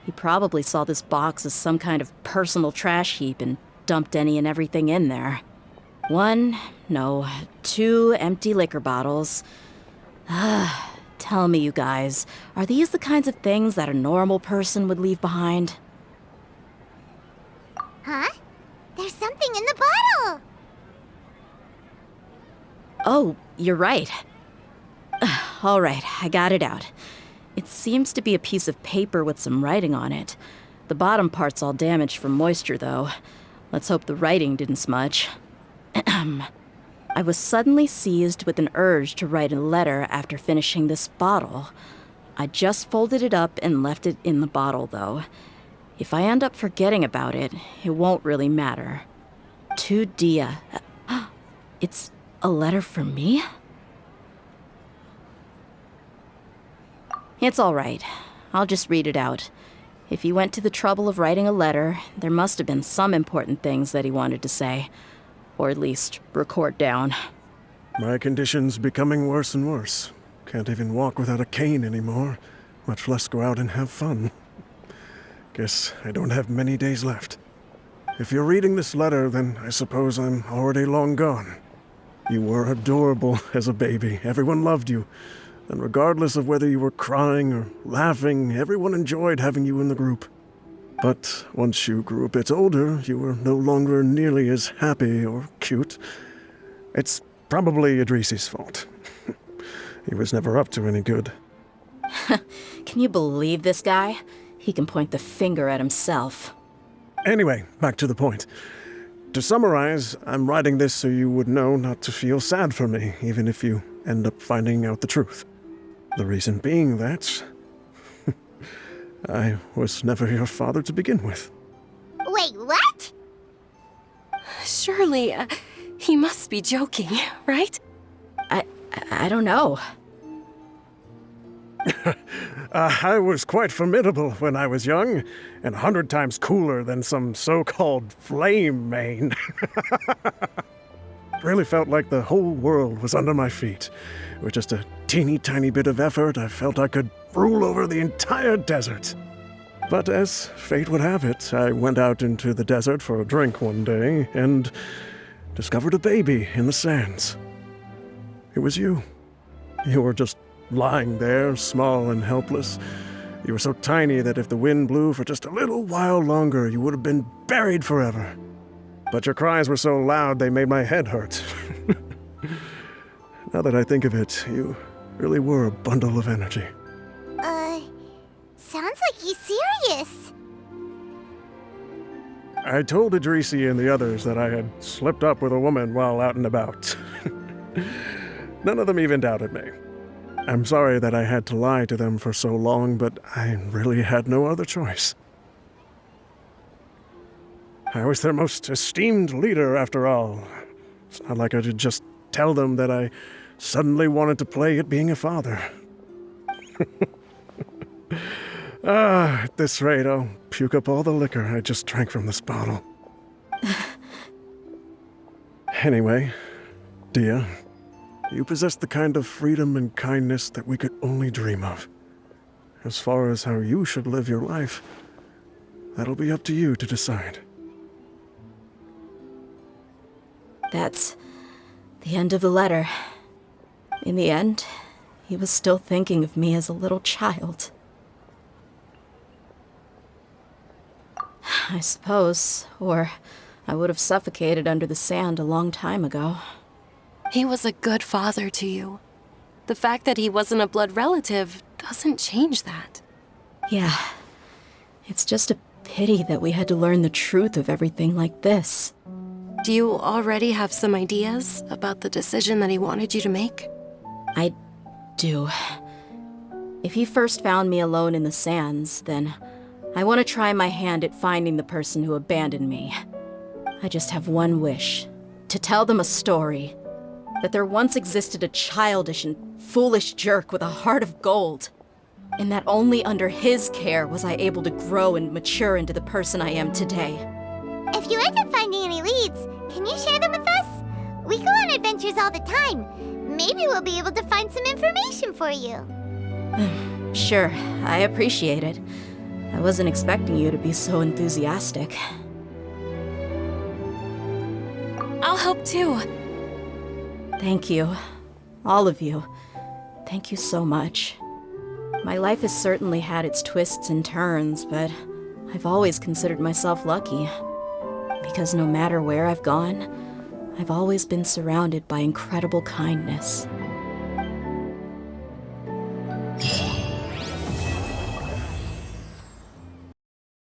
He probably saw this box as some kind of personal trash heap and dumped any and everything in there. 2 empty liquor bottles. Tell me, you guys, are these the kinds of things that a normal person would leave behind? Huh? There's something in the bottle! Oh, you're right. All right, I got it out. It seems to be a piece of paper with some writing on it. The bottom part's all damaged from moisture, though. Let's hope the writing didn't smudge. I was suddenly seized with an urge to write a letter after finishing this bottle. I just folded it up and left it in the bottle, though. If I end up forgetting about it, it won't really matter. To Dia. It's a letter for me? It's all right. I'll just read it out. If he went to the trouble of writing a letter, there must have been some important things that he wanted to say. Or at least record down. My condition's becoming worse and worse. Can't even walk without a cane anymore, much less go out and have fun. Guess I don't have many days left. If you're reading this letter, then I suppose I'm already long gone. You were adorable as a baby. Everyone loved you. And regardless of whether you were crying or laughing, everyone enjoyed having you in the group. But once you grew a bit older, you were no longer nearly as happy or cute. It's probably Idrisi's fault. He was never up to any good. Can you believe this guy? He can point the finger at himself. Anyway, back to the point. To summarize, I'm writing this so you would know not to feel sad for me, even if you end up finding out the truth. The reason being that I was never your father to begin with. Wait, what? Surely, he must be joking, right? I don't know. I was quite formidable when I was young, and 100 times cooler than some so-called flame main. Really felt like the whole world was under my feet. With just a teeny tiny bit of effort, I felt I could rule over the entire desert. But as fate would have it, I went out into the desert for a drink one day and discovered a baby in the sands. It was you. You were just lying there, small and helpless. You were so tiny that if the wind blew for just a little while longer, you would have been buried forever. But your cries were so loud they made my head hurt. Now that I think of it, you really were a bundle of energy. Sounds like he's serious. I told Idrisi and the others that I had slipped up with a woman while out and about. None of them even doubted me. I'm sorry that I had to lie to them for so long, but I really had no other choice. I was their most esteemed leader, after all. It's not like I could just tell them that I suddenly wanted to play at being a father. At this rate, I'll puke up all the liquor I just drank from this bottle. Anyway, Dia, you possess the kind of freedom and kindness that we could only dream of. As far as how you should live your life, that'll be up to you to decide. That's the end of the letter. In the end, he was still thinking of me as a little child. I suppose, or I would have suffocated under the sand a long time ago. He was a good father to you. The fact that he wasn't a blood relative doesn't change that. Yeah. It's just a pity that we had to learn the truth of everything like this. Do you already have some ideas about the decision that he wanted you to make? I do. If he first found me alone in the sands, then I want to try my hand at finding the person who abandoned me. I just have one wish. To tell them a story. That there once existed a childish and foolish jerk with a heart of gold. And that only under his care was I able to grow and mature into the person I am today. If you end up finding any leads, can you share them with us? We go on adventures all the time. Maybe we'll be able to find some information for you. Sure, I appreciate it. I wasn't expecting you to be so enthusiastic. I'll help too. Thank you. All of you. Thank you so much. My life has certainly had its twists and turns, but I've always considered myself lucky. Because no matter where I've gone, I've always been surrounded by incredible kindness.